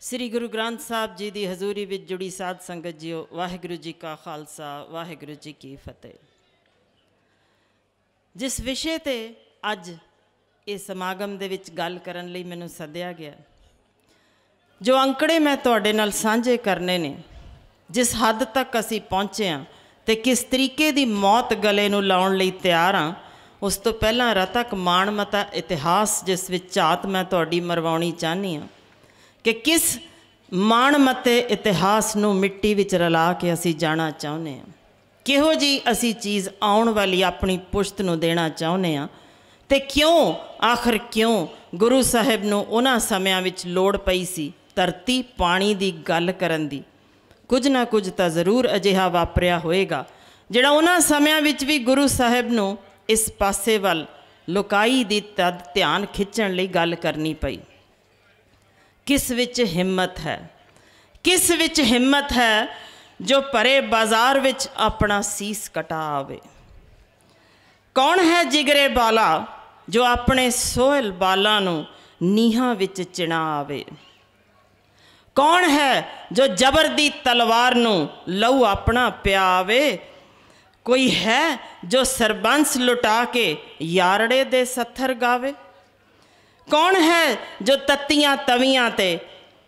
श्री गुरु ग्रंथ साहब जी की हजूरी विच जुड़ी साध संगत जीओ, वाहिगुरु जी का खालसा वाहिगुरु जी की फतेह। जिस विषय ते अज इस समागम दे विच गल करन लई मैनूं सद्दिया गया, जो अंकड़े मैं तुहाडे नाल सांझे करने ने, जिस हद तक असीं पहुँचे हाँ ते किस तरीके दी मौत गले नूं लाउण लई तैयार हाँ, उस तो पहलां रतक माणमता इतिहास जिस विच झात मैं तुहाडी मरवाउणी चाहनी हाँ कि किस माणमते इतिहास नूं मिट्टी विच रला के असीं जाना चाहुंदे हां, किहो जी असीं चीज़ आउण वाली अपनी पुश्त नूं देना चाहुंदे हां ते क्यों आखिर क्यों गुरु साहिब नूं उन्हां समयां विच लोड़ पई सी धरती पानी दी गल करन दी। कुछ ना कुछ तां जरूर अजिहा वापरिया होएगा जिहड़ा उन्हां समयां विच भी गुरु साहिब नूं इस पासे वल लुकाई दी तद ध्यान खिच्चण लई गल करनी पई। किस विच हिम्मत है, किस विच हिम्मत है जो परे बाजार विच अपना सीस कटा आवे। कौन है जिगरे बाला जो अपने सोहल बाला नूं नीहां विच चिणा आवे। कौन है जो जबर दी तलवार नूं लहू अपना पिया आवे। कोई है जो सरबंस लुटा के यारड़े दे सत्थर गावे। कौन है जो तत्तियां तवियां ते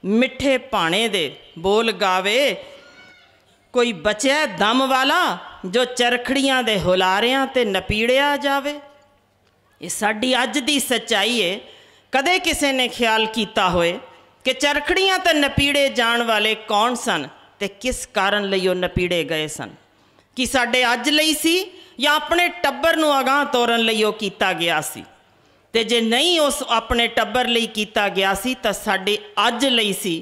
मिठे भाणे दे बोल गावे। कोई बचया दम वाला जो चरखड़ियां दे हुलारियां ते नपीड़िया जावे। ये साडी अज दी सच्चाई है। कदे किसी ने ख्याल किया होए कि चरखड़ियां ते नपीड़े जाण वाले कौन सन ते किस कारण लई वो नपीड़े गए सन। कि साडे अज लई सी या अपने टब्बर नूं अगांह तोरन लई वो कीता गया सी। ते जे नहीं उस अपने टब्बर लई कीता गया सी तां साडे अज लई सी।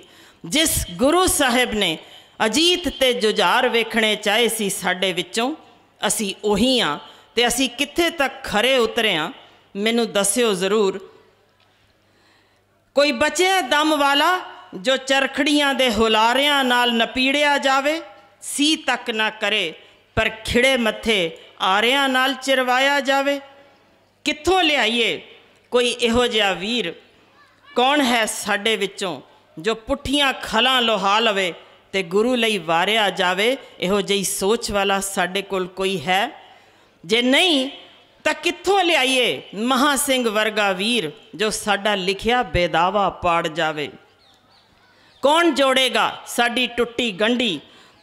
जिस गुरु साहिब ने अजीत ते जुझार वेखणे चाहे सी साडे विचों, असी उही हाँ ते असी कित्थे तक खरे उतरे हाँ, मैनू दस्सिओ जरूर। कोई बचे दम वाला जो चरखड़ियां दे हुलारियां नाल नपीड़िया जावे। सी तक ना करे पर खिड़े मत्थे आरियां नाल चिरवाया जावे। कित्थों लियाइए कोई इहो जिहा वीर। कौन है साडे विचों जो पुठियां खलां लोहा लवे ते गुरु लई वारिया जावे। इहो जही सोच वाला साडे कोल कोई है। जे नहीं तां कित्थों लियाइए महा सिंह वर्गा वीर जो साडा लिखिया बेदावा पाड़ जावे। कौन जोड़ेगा साडी टुट्टी गंढी।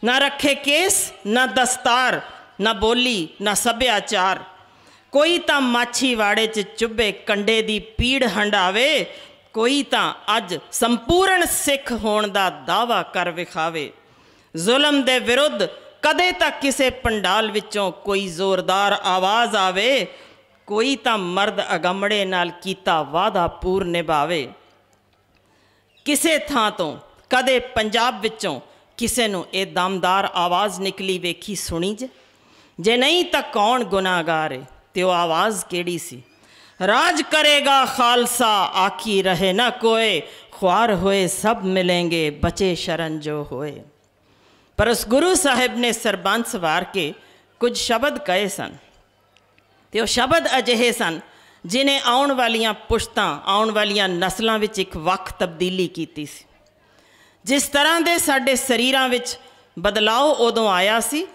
ना रखे केस ना दस्तार, ना बोली ना सभ्याचार। कोई तां माछी वाड़े च चुभे कंडे दी पीड़ हंडावे। कोई तां अज संपूर्ण सिख होण दा दावा कर विखावे। जुल्म दे विरुद्ध कदे तक किसे पंडाल विचों कोई जोरदार आवाज़ आवे। कोई तां मर्द अगमड़े नाल कीता वादा पूर निभावे। किसे थां तो कदे पंजाब विचों किसे नूं ये दमदार आवाज़ निकली वेखी सुनी जे नहीं तां कौन गुनाहगार है ते वो आवाज़ केड़ी सी। राज करेगा खालसा आखी रहे ना कोई। ख्वार होए सब मिलेंगे बचे शरण जो होए। पर उस गुरु साहिब ने सरबंस वार के कुछ शब्द कहे सन ते वो शब्द अजिहे सन जिन्हें आउण वालियां पुश्तां आउण वालियां नस्लां विच एक वख तब्दीली कीती सी। जिस तरह दे साडे शरीरां विच बदलाव उदों आया सी,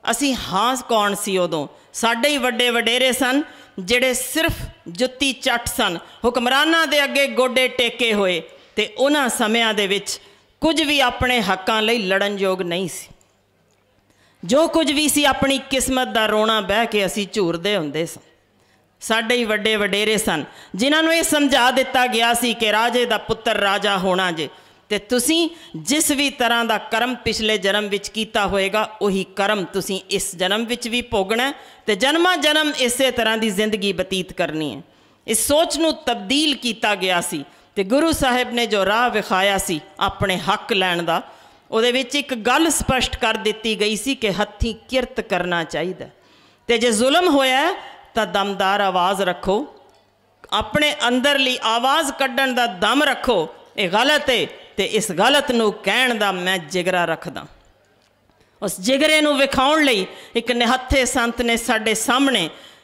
असी हाँ कौन सी उदों। साडे ही वड्डे वडेरे सन जिहड़े सिर्फ जुत्ती चट सन, हुक्मरानां दे अगे गोडे टेके होए ते उन्हां समयां दे विच कुछ भी अपने हक्कां लई लड़न योग नहीं सी। जो कुछ भी सी अपनी किस्मत दा रोना बह के असी झूरदे हुंदे सन। साडे ही वड्डे वडेरे सन जिन्हां नूं इह समझा दिता गया सी कि राजे दा पुत्तर राजा होना जे ते तुसीं जिस भी तरह का कर्म पिछले जन्म विच कीता होएगा उही कर्म तुसीं इस जन्म विच भी भोगना ते जन्मा जन्म इसे तरह की जिंदगी बतीत करनी है। इस सोच नूं तब्दील किया गया सी ते गुरु साहिब ने जो राह विखाया सी अपने हक लैण दा, उहदे विच एक गल स्पष्ट कर दी गई सी कि हत्थीं किरत करना चाहिए ते जे जुल्म होया तां दमदार आवाज़ रखो। अपने अंदरली आवाज़ कड्ढण दा दम रखो। ये गलत है ते इस गलत नूं कहण दा मैं जिगरा रखदा। उस जिगरे नूं विखाउण लई एक निहत्थे संत ने साडे सामने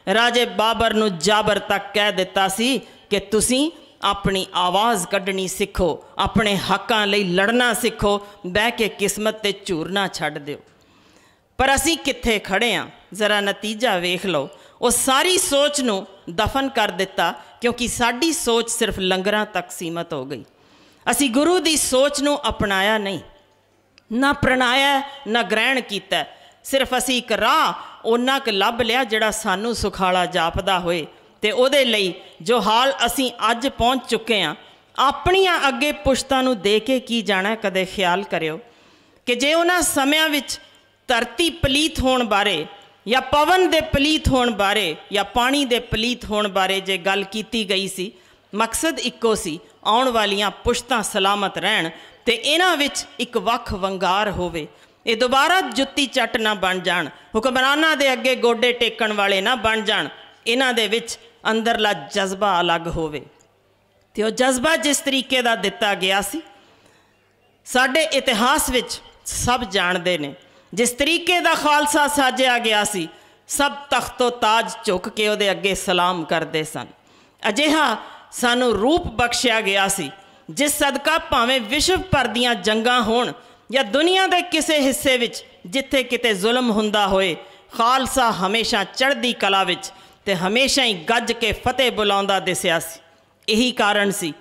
राजे बाबर नूं जाबर तक कह दिता सी कि तुसीं अपनी आवाज़ कढ़नी सीखो, अपने हकों लई लड़ना सीखो, बह के किस्मत ते झूरना छड्ड दिओ। पर असीं कित्थे खड़े हाँ, जरा नतीजा वेख लो। उस सारी सोच नूं दफन कर दिता, क्योंकि साडी सोच सिर्फ लंगरां तक सीमित हो गई। असीं गुरु दी सोच नूं अपनाया नहीं, ना प्रणाया ना ग्रहण किया। सिर्फ असीं एक राह उन्ना क लभ लिया जिहड़ा सानूं सुखाला जापदा होए, ते उहदे लई जो हाल असीं अज पहुँच चुके हैं, अपनियां अगे पुश्तां नूं दे के की जाना। कदे ख्याल करियो कि जे उन्हां समयां विच धरती पलीत होण बारे या पवन दे पलीत होण बारे या पानी दे पलीत होण बारे जे गल कीती गई सी, मकसद इक्को सी, आउण वालियां पुश्तां सलामत रहण ते इन्हां विच एक वख वंगार होवे। ये दोबारा जुत्ती चट ना बन जाण, हुक्मरानां दे अगे गोडे टेकण वाले ना बन जाण। इन्हां दे विच अंदरला जज्बा अलग होवे। ते ओह जज्बा जिस तरीके दा दिता गया सी, साडे इतिहास विच सब जानते ने। जिस तरीके का खालसा साजिया गया सी, सब तख्तो ताज झुक के उहदे अगे सलाम करते सन। अजिहा सानू रूप बख्शिया गया सी, जिस सदका भावें विश्व भर दियां जंगां होण या दुनिया के किसी हिस्से विच जिथे किते जुल्म हुंदा होए, खालसा हमेशा चढ़दी कला विच ते हमेशा ही गज के फतेह बुलाउंदा दिसिया सी। यही कारण सी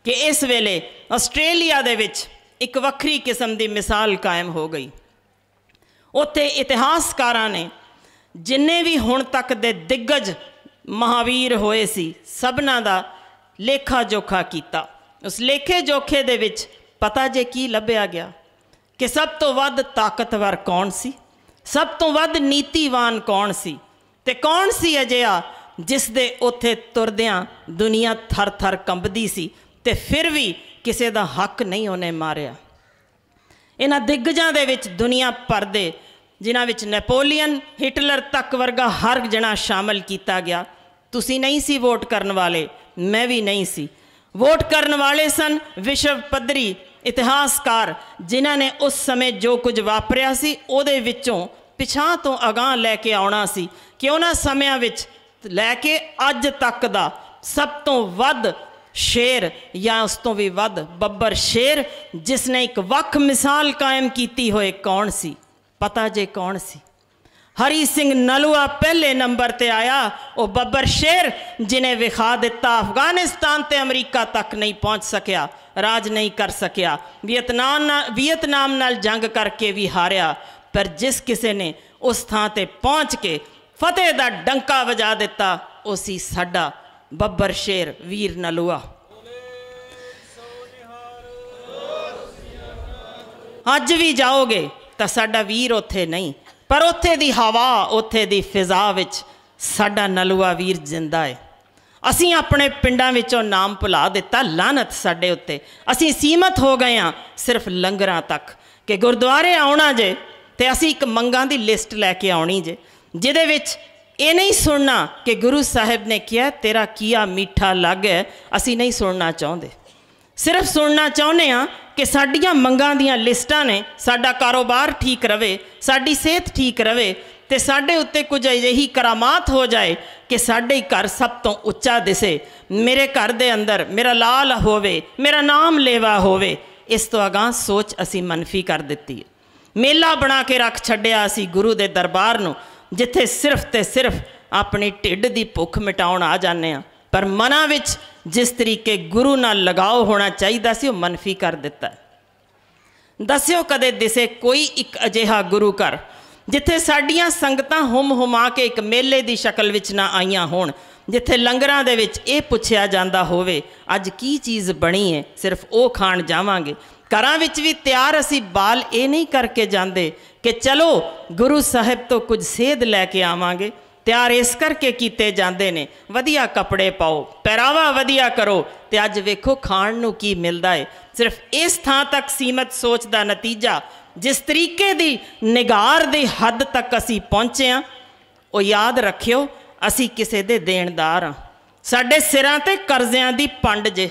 कि इस वेले आस्ट्रेलिया दे विच एक वक्री किस्म की मिसाल कायम हो गई। उत्थे इतिहासकारां ने जिन्ने भी हुण तक दे दिग्गज महावीर होए सी, सबना दा लेखा जोखा किया। उस लेखे जोखे दे विच पता जे की लभ्या गया कि सब तो वध ताकतवर कौन सी, सब तो वध नीतिवान कौन सी, ते कौन सी अजिहा जिस दे उत्थे तुरदियां दुनिया थर थर कंबदी सी, ते फिर भी किसी दा हक नहीं उन्हें मारिया। इन्हां दिग्गजां दे विच दुनिया भर दे, जिन्हां विच नेपोलियन, हिटलर तक वर्गा हर जना शामिल किया गया। तुसी नहीं सी वोट करन वाले, मैं भी नहीं सी। वोट करन वाले सन विश्व पद्धरी इतिहासकार, जिन्हां ने उस समय जो कुछ वापरिया सी उहदे विचों पिछां तो अगां लैके आउणा सी कि उन्हां समयां विच लैके अज तक दा सब तो वध शेर या उस तो भी वध बब्बर शेर जिसने एक वख मिसाल कायम की होए कौन सी, पता जे कौन सी? हरी सिंह नलूआ पहले नंबर ते आया। वो बब्बर शेर जिन्हें विखा दिता अफगानिस्तान ते अमरीका तक नहीं पहुँच सकिया, राज नहीं कर सकिया, वियतनाम नाल जंग करके भी हारिया। पर जिस किसी ने उस थां ते पहुँच के फतेह दा डंका वजा दिता, उसी साडा बब्बर शेर वीर नलूआ। अज भी जाओगे तो साडा वीर उत्थे नहीं, पर उत्थे दी हवा, उत्थे दी फिजा विच साडा नलूआ वीर जिंदा है। असीं अपने पिंडां विचों नाम भुला दिता, लानत साडे उत्ते। असीं सीमित हो गए हाँ सिर्फ लंगरां तक कि गुरुद्वारे आउणा जे ते असीं एक मंगां दी लिस्ट लैके आउणी जे, जिहदे विच ये नहीं सुनना कि गुरु साहिब ने किया तेरा किया मीठा लग है। असी नहीं सुनना चाहते, सिर्फ सुनना चाहते हाँ कि साडियां मंगां दियां लिस्टां ने साडा कारोबार ठीक रवे, साडी सेहत ठीक रवे, ते साडे उत्ते कुछ अजिही करामात हो जाए कि साडे घर सब तो उच्चा दिसे, मेरे घर दे अंदर मेरा लाल होवे, मेरा नाम लेवा होवे। इस तो अगां सोच असी मनफी कर दिती है। मेला बना के रख छड्डिया असी गुरु दे दरबार नूं, जिथे सिर्फ ते सिर्फ अपनी ढिड दी भुख मिटाउण आ जाने आ, पर मना विच जिस तरीके गुरु नाल लगाव होना चाहिए सी, वो मनफी कर दिता। दस्यो कदे दिसे कोई एक अजिहा गुरु घर जिथे साडियां संगतां हुम हुमा के एक मेले दी शक्ल विच ना आईयां होण, जिथे लंगरां दे विच ये पुछया जांदा होवे अज की चीज़ बनी है, सिर्फ वो खाण जावांगे। घरां विच भी तैयार असी बाल ये नहीं करके जाते कि चलो गुरु साहिब तो कुछ सेध लैके आवांगे, तैयार इस करके किए जाते ने वधिया कपड़े पाओ, पहरावा वधिया करो, तो अज वेखो खाण नूं की मिलता है। सिर्फ इस थां तक सीमित सोच का नतीजा जिस तरीके की निगार की हद तक असी पहुँचे हाँ, वो याद रखियो असी किसी दे देणदार हाँ। साडे सिरां ते करज़ियां दी पंड जे,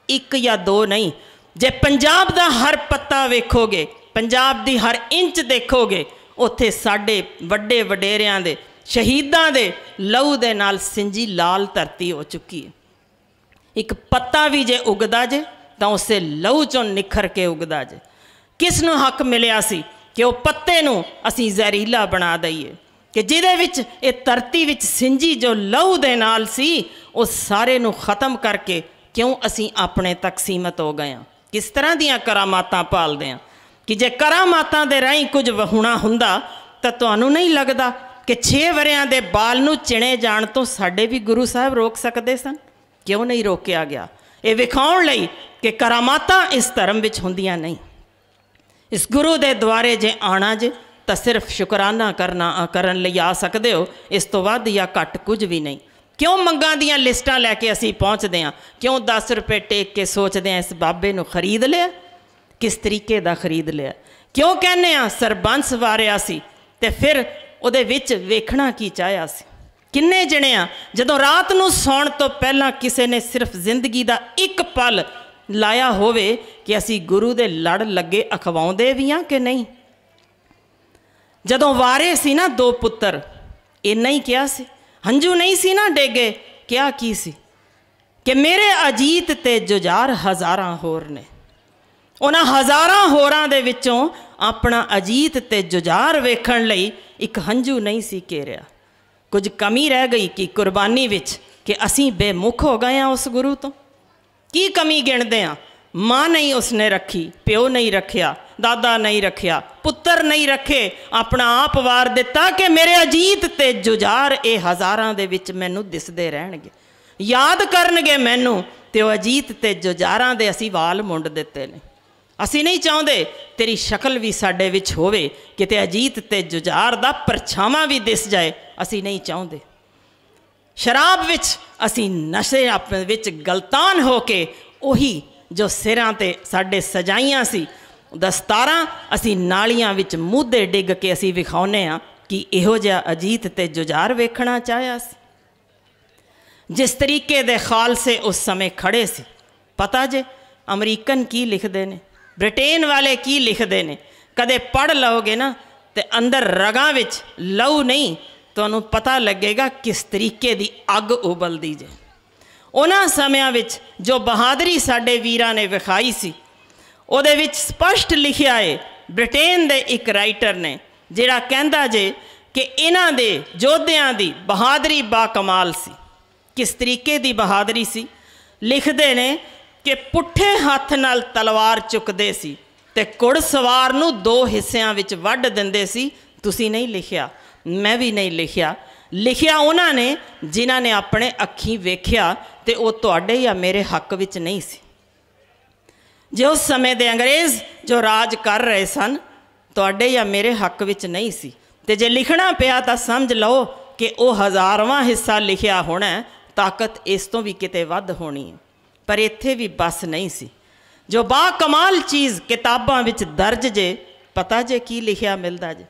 एक या दो नहीं। जे पंजाब दा हर पत्ता वेखोगे, पंजाब दी हर इंच देखोगे, उत्थे साडे वड्डे वडेरियां दे शहीदां दे लहू दे नाल सिंजी लाल धरती हो चुकी है। एक पत्ता भी जे उगदा जे तो उसे लहू चों निखर के उगदा जे। किस नूं हक मिलिया सी कि वह पत्ते नूं असीं जहरीला बना दईए, कि जिहदे विच ये धरती विच सिंजी जो लहू दे नाल सी उस सारे नूं खत्म करके क्यों असीं अपने तक सीमित हो गए। किस तरह दीयां करामातां पालदे हैं कि जे करामातां दे राहीं कुछ होना हुंदा तां तुहानूं नहीं लगदा कि 6 वरियां दे बाल नूं चिणे जाण तो साडे भी गुरु साहब रोक सकदे सन? क्यों नहीं रोकिया गया? ये विखाउण लई कि करामातां इस धर्म विच हुंदियां नहीं। इस गुरु दे द्वारे जे आना जे तो सिर्फ शुकराना करन लई आ सकदे हो, इस तो वध या घट कुछ भी नहीं। क्यों मंगां दियां लिस्टां लैके असीं पहुँचदे हां? क्यों 10 रुपए टेक के सोचदे हां इस बाबे नूं खरीद लिया? किस तरीके दा खरीद लिया? क्यों कहने हां सरबंस वारिया सी ते फिर उहदे विच वेखना की चाहिया सी? किन्ने जणे आ जदों रात नूं सौण तो पहलां किसी ने सिर्फ जिंदगी दा एक पल लाया होवे कि असी गुरु दे लड़ लगे अखवाउंदे भी हाँ कि नहीं? जदों वारे सी ना 2 पुत्तर, इन्ना ही क्या सी? हंझू नहीं सी ना डेगे, क्या की सी कि मेरे अजीत ते जुजार हज़ारां होर ने। उन्हां हज़ारां होरां दे विचों अपना अजीत ते जुजार वेखण लई एक हंझू नहीं सी घेरिया। कुछ कमी रह गई कि कुर्बानी विच कि असीं बेमुख हो गए हैं उस गुरु तो। की कमी गिणदे आ? माँ नहीं उसने रखी, प्यो नहीं रखिया, दादा नहीं रखिया, पुत्र नहीं रखे, अपना आप वार दिता कि मेरे अजीत ते जुजार ये हज़ारां दे विच मैनू दिसदे रहणगे, याद करनगे मैनू ते अजीत ते जुजारां दे असी वाल मुंड दिते ने। असी नहीं चाहते तेरी शक्ल भी साडे विच होवे किते अजीत ते जुजार दा परछावां भी दिस जाए, असी नहीं चाहते। शराब विच असी नशे अपने विच गलतान हो के उही जो सिरां ते साडे सजाइयां सी दस्तारां असी नालियां विच मूधे डिग के असी विखाउने आ कि इहो जिहा अजीत ते जुजार वेखना चाहिया सी। जिस तरीके दे खालसे उस समय खड़े सी, पता जे अमरीकन की लिखते ने, ब्रिटेन वाले की लिखते ने, कदे पढ़ लोगे ना तो अंदर रगां विच लहू नहीं तुहानूं पता लगेगा किस तरीके दी अग उबलदी जे। उन्हां समयां विच जो बहादरी साडे वीरां ने विखाई सी उहदे विच स्पष्ट लिखिया है, ब्रिटेन दे एक राइटर ने जिहड़ा कहंदा जे कि इन्हां दे योद्धियां दी बहादरी बाकमाल सी। किस तरीके दी बहादरी सी? लिखदे ने कि पुठे हत्थ नाल तलवार चुकदे सी ते घुड़सवार नूं 2 हिस्सियां विच वड्ड दिंदे सी। तुसीं नहीं लिखिया, मैं भी नहीं लिखिया, लिखिया उन्हां ने जिन्हां ने अपने अखीं वेख्या ते वो तुहाडे या मेरे हक विच नहीं सी। जे उस समय दे अंग्रेज़ जो राज कर रहे सन तुहाडे या मेरे हक विच नहीं सी ते जे लिखना पिया तां समझ लो कि वह 1000वां हिस्सा लिखिया होना, ताकत इस तो भी किते वध होनी है। पर इत्थे भी बस नहीं सी। जो बाकमाल चीज़ किताबां विच दर्ज जे, पता जे की लिखिया मिलदा जे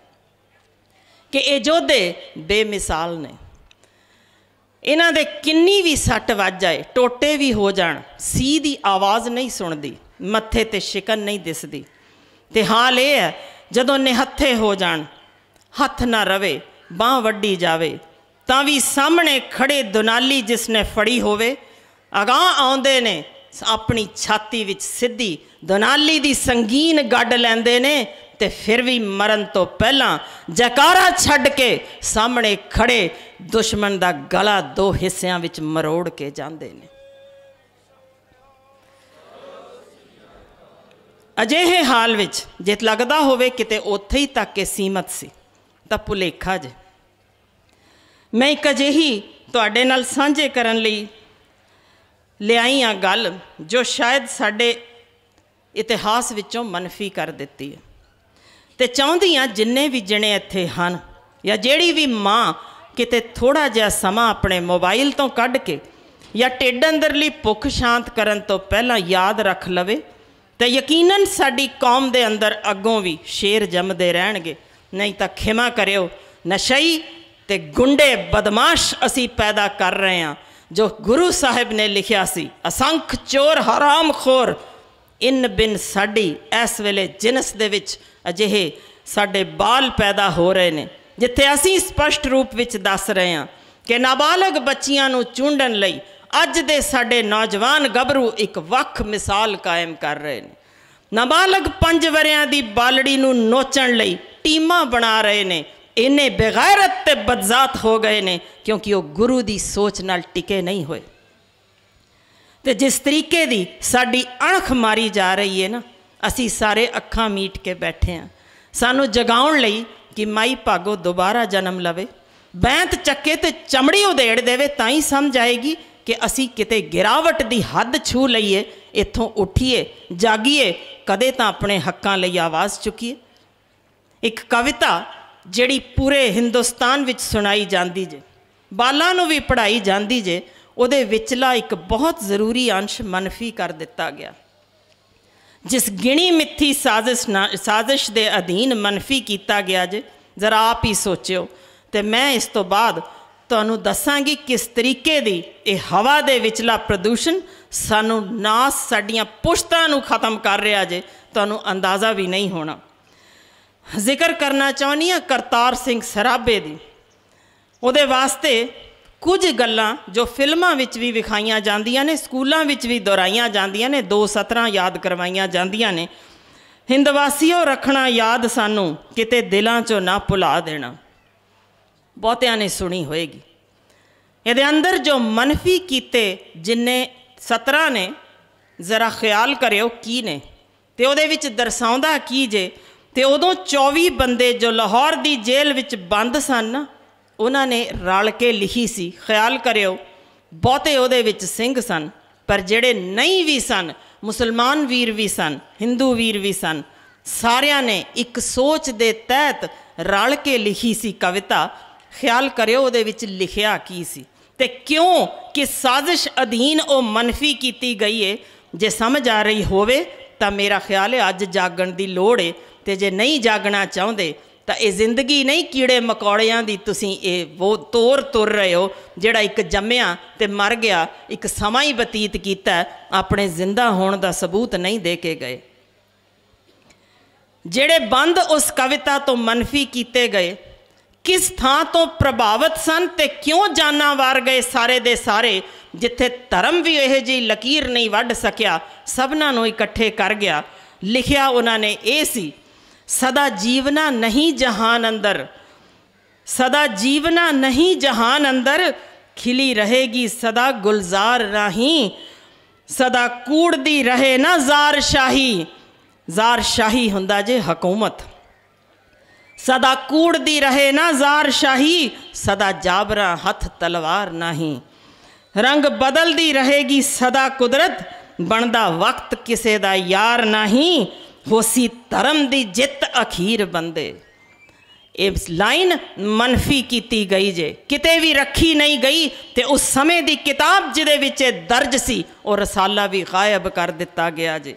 कि ये योद्धे बेमिसाल ने। इन्हां दे किन्नी भी सट वज जाए, टोटे भी हो जाण, सी दी आवाज़ नहीं सुनदी, मत्थे ते शिकन नहीं दिसदी। ते हाल ये है जदों निहत्थे हो जाण, हथ ना रवे, बांह वड्डी जावे तां भी सामने खड़े दुनाली जिसने फड़ी होवे अगां आउंदे ने अपनी छाती विच सिद्धी दुनाली दी संगीन गड्ड लैंदे ने ते फिर भी मरण तो पहला जयकारा छड्ड के सामने खड़े दुश्मन दा गला 2 हिस्सियां विच मरोड़ के जांदे ने। अजिहे हाल विच जे लगदा होवे किते उत्थे ही तक के सीमत सी तां भुलेखा जे। मैं एक अजिही तुहाडे नाल साझे करन लई लियाई आ गल जो शायद साडे इतिहास विचों मनफी कर दित्ती है ते चाहुंदी आ जिन्ने भी जने इत्थे हन या जिहड़ी भी माँ किते थोड़ा जिहा समा अपने मोबाइल तो कढ के या ढिड अंदरली भुख शांत करन तो पहलां याद रख लवे तो यकीनन साडी कौम दे अंदर अगों भी शेर जमदे रहणगे। नहीं तो खिमा करियो, नशई ते गुंडे बदमाश असी पैदा कर रहे हैं। जो गुरु साहिब ने लिखिया सी, असंख चोर हराम खोर इन बिन साडी इस वेले जिनस दे विच अजिहे साडे बाल पैदा हो रहे ने, जिथे असी स्पष्ट रूप विच दस रहे हैं कि नाबालग बच्चियां नूं चूंडन लई अज दे साडे नौजवान गभरू एक वख मिसाल कायम कर रहे हैं। नाबालग 5 वरियां दी बालड़ी नूं नोचण लई टीमां बना रहे ने। इन्ने बेगैरत ते बदजात हो गए ने क्योंकि वो गुरु दी सोच नाल टिके नहीं होए। ते जिस तरीके दी साडी अणख मारी जा रही है ना, असी सारे अखां मीट के बैठे हैं। सानू जगाउण लई कि माई भागो दोबारा जन्म लवे, बैंत चक्के ते चमड़ी उधेड़ देवे, ताई समझ आएगी कि असी किते गिरावट दी हद छू लईए। इत्थों उठिए, जागिए, कदे तां अपने हक्कां लई आवाज़ चुकीए। एक कविता जिहड़ी पूरे हिंदुस्तान विच सुनाई जांदी जे, बालां नूं भी पढ़ाई जांदी जे, उहदे विचला एक बहुत ज़रूरी अंश मनफी कर दिता गया। जिस गिणी मिथी साजिश के अधीन मनफी किया गया जे, जरा आप ही सोचियो। तो मैं इस तो बाद तुहानू दसांगी किस तरीके दी ये हवा दे विचला प्रदूषण सानू नास साडियां पुश्तां नू खत्म कर रहा जे, तुहानू अंदाज़ा भी नहीं होना। जिक्र करना चाहनी हाँ करतार सिंह सराबे दी। उहदे वास्ते कुछ गल्लां जो फिल्मां विच भी विखाईयां जांदियां ने, स्कूलों विच भी दोहराईयां जांदियां ने, 2 सतरां याद करवाईयां जांदियां ने। हिंदवासियों रखना याद सानू किते दिलां चों ना भुला देना, बहुतियां ने सुनी होएगी। इहदे अंदर जो मनफी कीते जिन्ने 17 ने, ज़रा ख्याल करियो की ने, ते उहदे विच दर्शाउंदा की जे। ते उदों 24 बंदे जो लाहौर दी जेल विच बंद सन ना, उन्होंने रल के लिखी सी। ख्याल करियो बहुते उहदे विच सिंह सन, पर जिहड़े नहीं भी सन, मुसलमान वीर भी सन, हिंदू वीर भी सन, सारियां ने एक सोच दे तहत रल के लिखी सी कविता। ख्याल करियो उहदे विच लिखिया की सी ते क्यों कि साजिश अधीन वो मनफी की गई है। जे समझ आ रही होवे तां मेरा ख्याल है अज जागण दी लोड़ है, ते जे नहीं जागना चाहुंदे तो ये जिंदगी नहीं कीड़े मकौड़ियां दी तुसीं ये वो तोर तुर रहे हो, जिहड़ा एक जम्मिया ते मर गया, एक समा ही बतीत कीता, अपने जिंदा होने का सबूत नहीं दे के गए। जिहड़े बंद उस कविता तो मनफी कीते गए, किस थां तो प्रभावित सन ते क्यों जाना वार गए सारे दे सारे। जिथे धर्म भी यह जी लकीर नहीं वढ़ सकिया, सबना नूं इकट्ठे कर गया। लिखिया उन्होंने ये सी, सदा जीवना नहीं जहान अंदर, सदा जीवना नहीं जहान अंदर, खिली रहेगी सदा गुलजार राही, सदा कूड़दी रहे ना जार शाही। जार शाही हुंदा जे हुकूमत, सदा कूड़दी रहे ना जार शाही, सदा जाबरा हथ तलवार नहीं। रंग बदलदी रहेगी सदा कुदरत, बनदा वक्त किसे दा यार नहीं। होसी धर्म दी जित अखीर बंदे। इस लाइन मनफी की गई जे, किते भी रखी नहीं गई। ते उस समय दी किताब जिदे विच दर्ज सी और रसाला भी गायब कर दिता गया जे।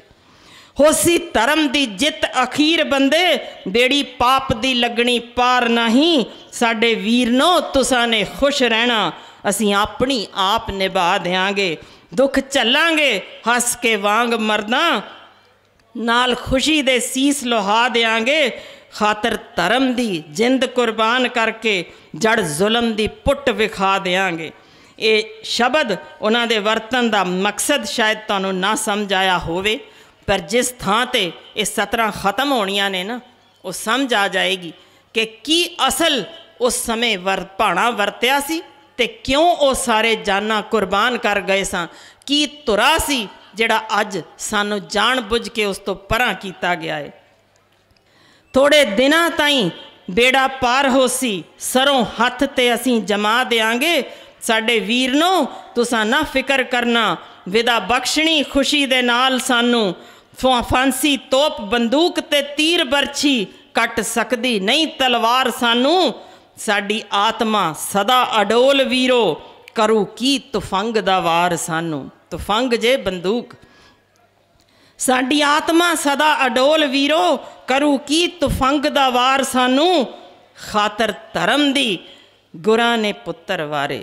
होसी धर्म दी जित अखीर बंदे, बेड़ी पाप दी लगनी पार नहीं। साडे वीरनो तुसां ने खुश रहना, असीं अपनी आप निभा देंगे। दुख झल्लांगे हस के वांग मरदा, नाल खुशी दे सीस लोहा देंगे। खातर धर्म दी जिंद कुर्बान करके जड़ जुल्म दी पुट विखा देंगे। ये शब्द उन्हां दे वरतन दा मकसद शायद तुहानूं ना समझ आया होवे, पर जिस थां ते ये 17 ख़त्म होनियां ने ना, वो समझ आ जाएगी कि की असल उस समय भाणा वरत्या सी ते क्यों वो सारे जाना कुर्बान कर गए सा। की तुरा सी जिहड़ा अज सानू जान बुझ के उस तो परां कीता गया है। थोड़े दिनां ताईं बेड़ा पार हो सी, सरों हथ ते असीं जमा देंगे। साडे वीरनो तुसां ना फिकर करना, विदा बख्शणी खुशी दे नाल सानू। फांसी तोप बंदूक ते तीर बरछी, कट सकदी नहीं तलवार सानू। साडी आत्मा सदा अडोल वीरो, करू की तुफंग दा वार सानू। तुफंग जे बंदूक। साडी आत्मा सदा अडोल वीरो, करू की तुफंग दा वार सानू। खातर धर्म दी गुरां ने पुत्तर वारे,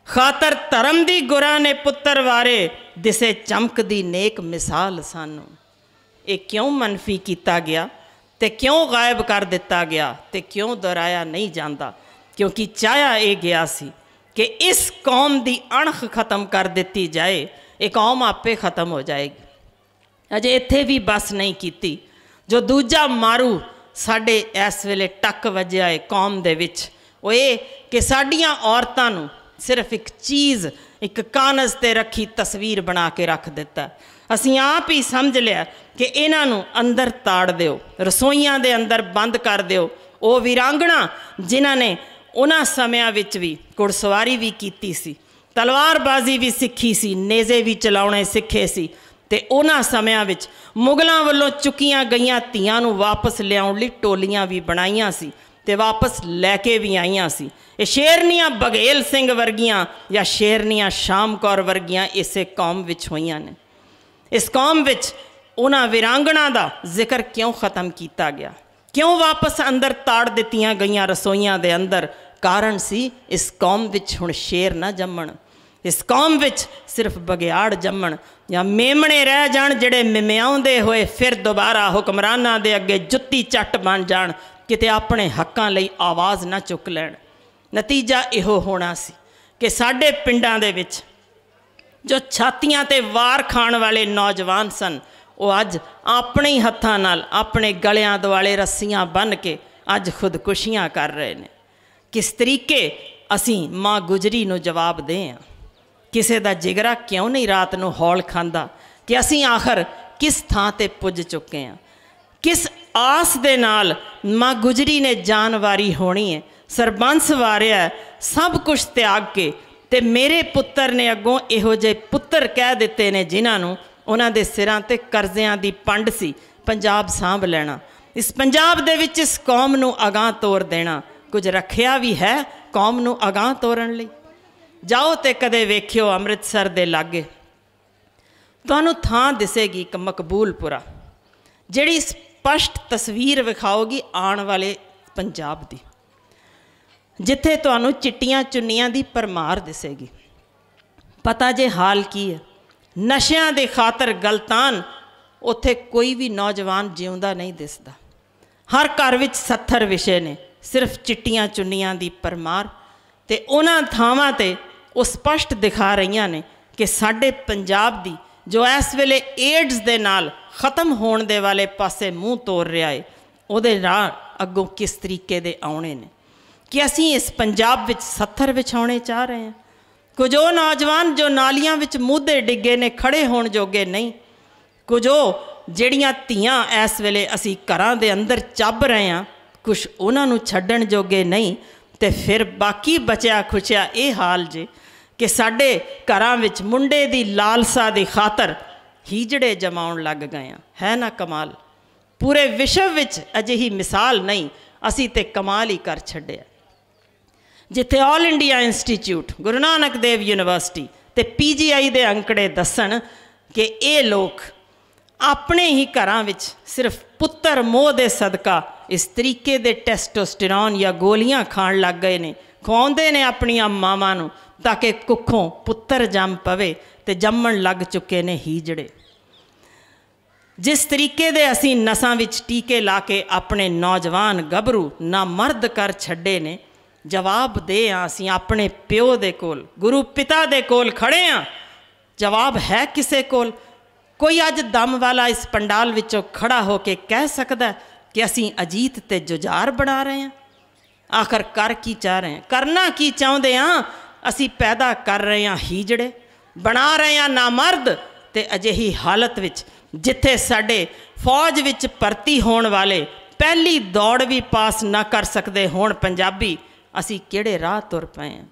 खातर धर्म दी गुरां ने पुत्तर वारे। दिसे चमक दी नेक मिसाल सानू। ये क्यों मनफी किया गया ते क्यों गायब कर दिता गया ते क्यों दोहराया नहीं जाता? क्योंकि चाया ये गया सी कि इस कौम की अणख खत्म कर दी जाए, ये कौम आपे खत्म हो जाएगी। अजे इत्थे भी बस नहीं की, जो दूजा मारू साडे इस वेले टक वजया है कौम दे विच, वो ये कि साडियां औरतां नूं सिर्फ एक चीज़, एक कागज़ ते रखी तस्वीर बना के रख दिता। असीं आप ही समझ लिया कि इन्हां नूं अंदर ताड़ दिओ, रसोईयां दे अंदर बंद कर दिओ। वो वीरांगना जिन्हां ने उन्हां समयां विच भी घुड़सवारी भी कीती सी, तलवारबाजी भी सीखी सी, नेज़े भी चलाउणे सीखे सी, ते उन्हां समयां विच मुगलों वालों चुकियां गईयां धीआं नूं वापस लियाउण लई टोलियां भी बनाईयां सी ते वापस लैके भी आईयां सी। ये शेरनियां बघेल सिंह वर्गियां या शेरनियां शाम कौर वर्गियां इसे कौम विच होईयां ने। इस कौम विच उन्हां वीरांगना दा जिक्र क्यों ख़त्म किया गया, क्यों वापस अंदर ताड़ दित्तियां गईयां रसोईयां दे अंदर? कारण सी इस कौम विच हुण शेर ना जम्मण, इस कौम विच सिर्फ बघियाड़ जम्मण या मेमणे रह जाण, जिहड़े मिमियाउंदे होए फिर दोबारा हुक्मरानां दे अगे जुत्ती चट बन जाण, किते अपने हक्कां लई आवाज़ ना चुक लैण। नतीजा इहो होना सी कि साडे पिंडां दे विच जो छातियां ते वार खाण वाले नौजवान सन, वो अज अपने ही हत्थां नाल अपने गलियां दुआले रस्सियां बन के अज खुदकुशियां कर रहे हैं। किस तरीके असीं माँ गुजरी नूं जवाब दें? किसी का जिगरा क्यों नहीं रात नूं हौल खांदा कि असीं आखिर किस थां ते पुज चुके हैं? किस आस दे नाल माँ गुजरी ने जानवारी होनी है, सरबंस वारिया सब कुछ त्याग के, ते मेरे पुत्तर ने अगों इहो जे पुत्तर कह दिते ने जिन्हां नूं उन्हां दे सिरां ते कर्ज़ियां दी पंड सी, पंजाब सांभ लेना, इस पंजाब दे विच इस कौम नूं अगां तोर देना। कुछ रखिया भी है कौम नूं अगां तोरन लई? जाओ ते कदे वेखियो अमृतसर दे लागे तुहानूं थां दिसेगी एक मकबूलपुरा, जिहड़ी स्पष्ट तस्वीर विखाओगी आने वाले पंजाब दी, जिथे तुहानूं चिट्टियां चुन्नियां दी परमार दिसेगी। पता जे हाल की है, नशियां दे खातर गलतान उत्थे कोई भी नौजवान जिउंदा नहीं दिसदा। हर घर विच 70 विषय ने, सिर्फ चिट्टियां चुन्नियां दी परमार, ते उन्हां थावां ते वो स्पष्ट दिखा रही ने कि साडे पंजाब दी जो इस वेले एड्स दे नाल ख़त्म होने दे वाले पासे मूँह तोड़ रहा है, उहदे नाल अगों किस तरीके दे आउणे ने, कि असीं इस पंजाब विच 70 विछाउणे चाह रहे हैं। कुछ वो नौजवान जो नालियां विच मुद्दे डिगे ने, खड़े होण जोगे नहीं, कुछ वो जिहड़ियां धीआं इस वेले असीं घरां दे अंदर ਚੱਬ रहे हैं, कुछ उन्हां नूं छड्डण जोगे नहीं, ते फिर बाकी बचिया खुचिया ये हाल जे कि साडे घरां विच मुंडे दी लालसा दी खातर हीजड़े जमाउण लग गए है ना कमाल। पूरे विश्व विच अजिही मिसाल नहीं, असी ते कमाल ही कर छड्डिया। जिथे all India institute, Guru Nanak Dev university ते PGI दे अंकड़े दसन कि ये लोग अपने ही घरां विच सिर्फ पुत्तर मोह दे सदका इस तरीके दे टेस्टोस्टेरॉन या गोलियां खाण लग गए ने, खुआउंदे ने अपनियां मावां नूं ताकि कुखों पुत्तर जम पवे, ते जम्मण लग चुके ने हीजड़े। जिस तरीके दे असीं नसां विच टीके ला के अपने नौजवान गभरू ना मर्द कर छड्डे ने, जवाब दे असीं अपने प्यो दे कोल, गुरु पिता दे कोल खड़े हाँ। जवाब है किसे कोल? कोई अज दम वाला इस पंडाल विचों खड़ा होके कह सकदा कि असीं अजीत ते जुझार बना रहे हैं? आखिर कर की चाह रहे हैं, करना की चाहते हाँ? असीं पैदा कर रहे हैं हीजड़े, बना रहे हैं नामर्द, ते अजिही हालत विच जिथे साडे फौज विच भर्ती होने वाले पहली दौड़ भी पास ना कर सकते होण पंजाबी, असीं किहड़े राह तुर पए हैं?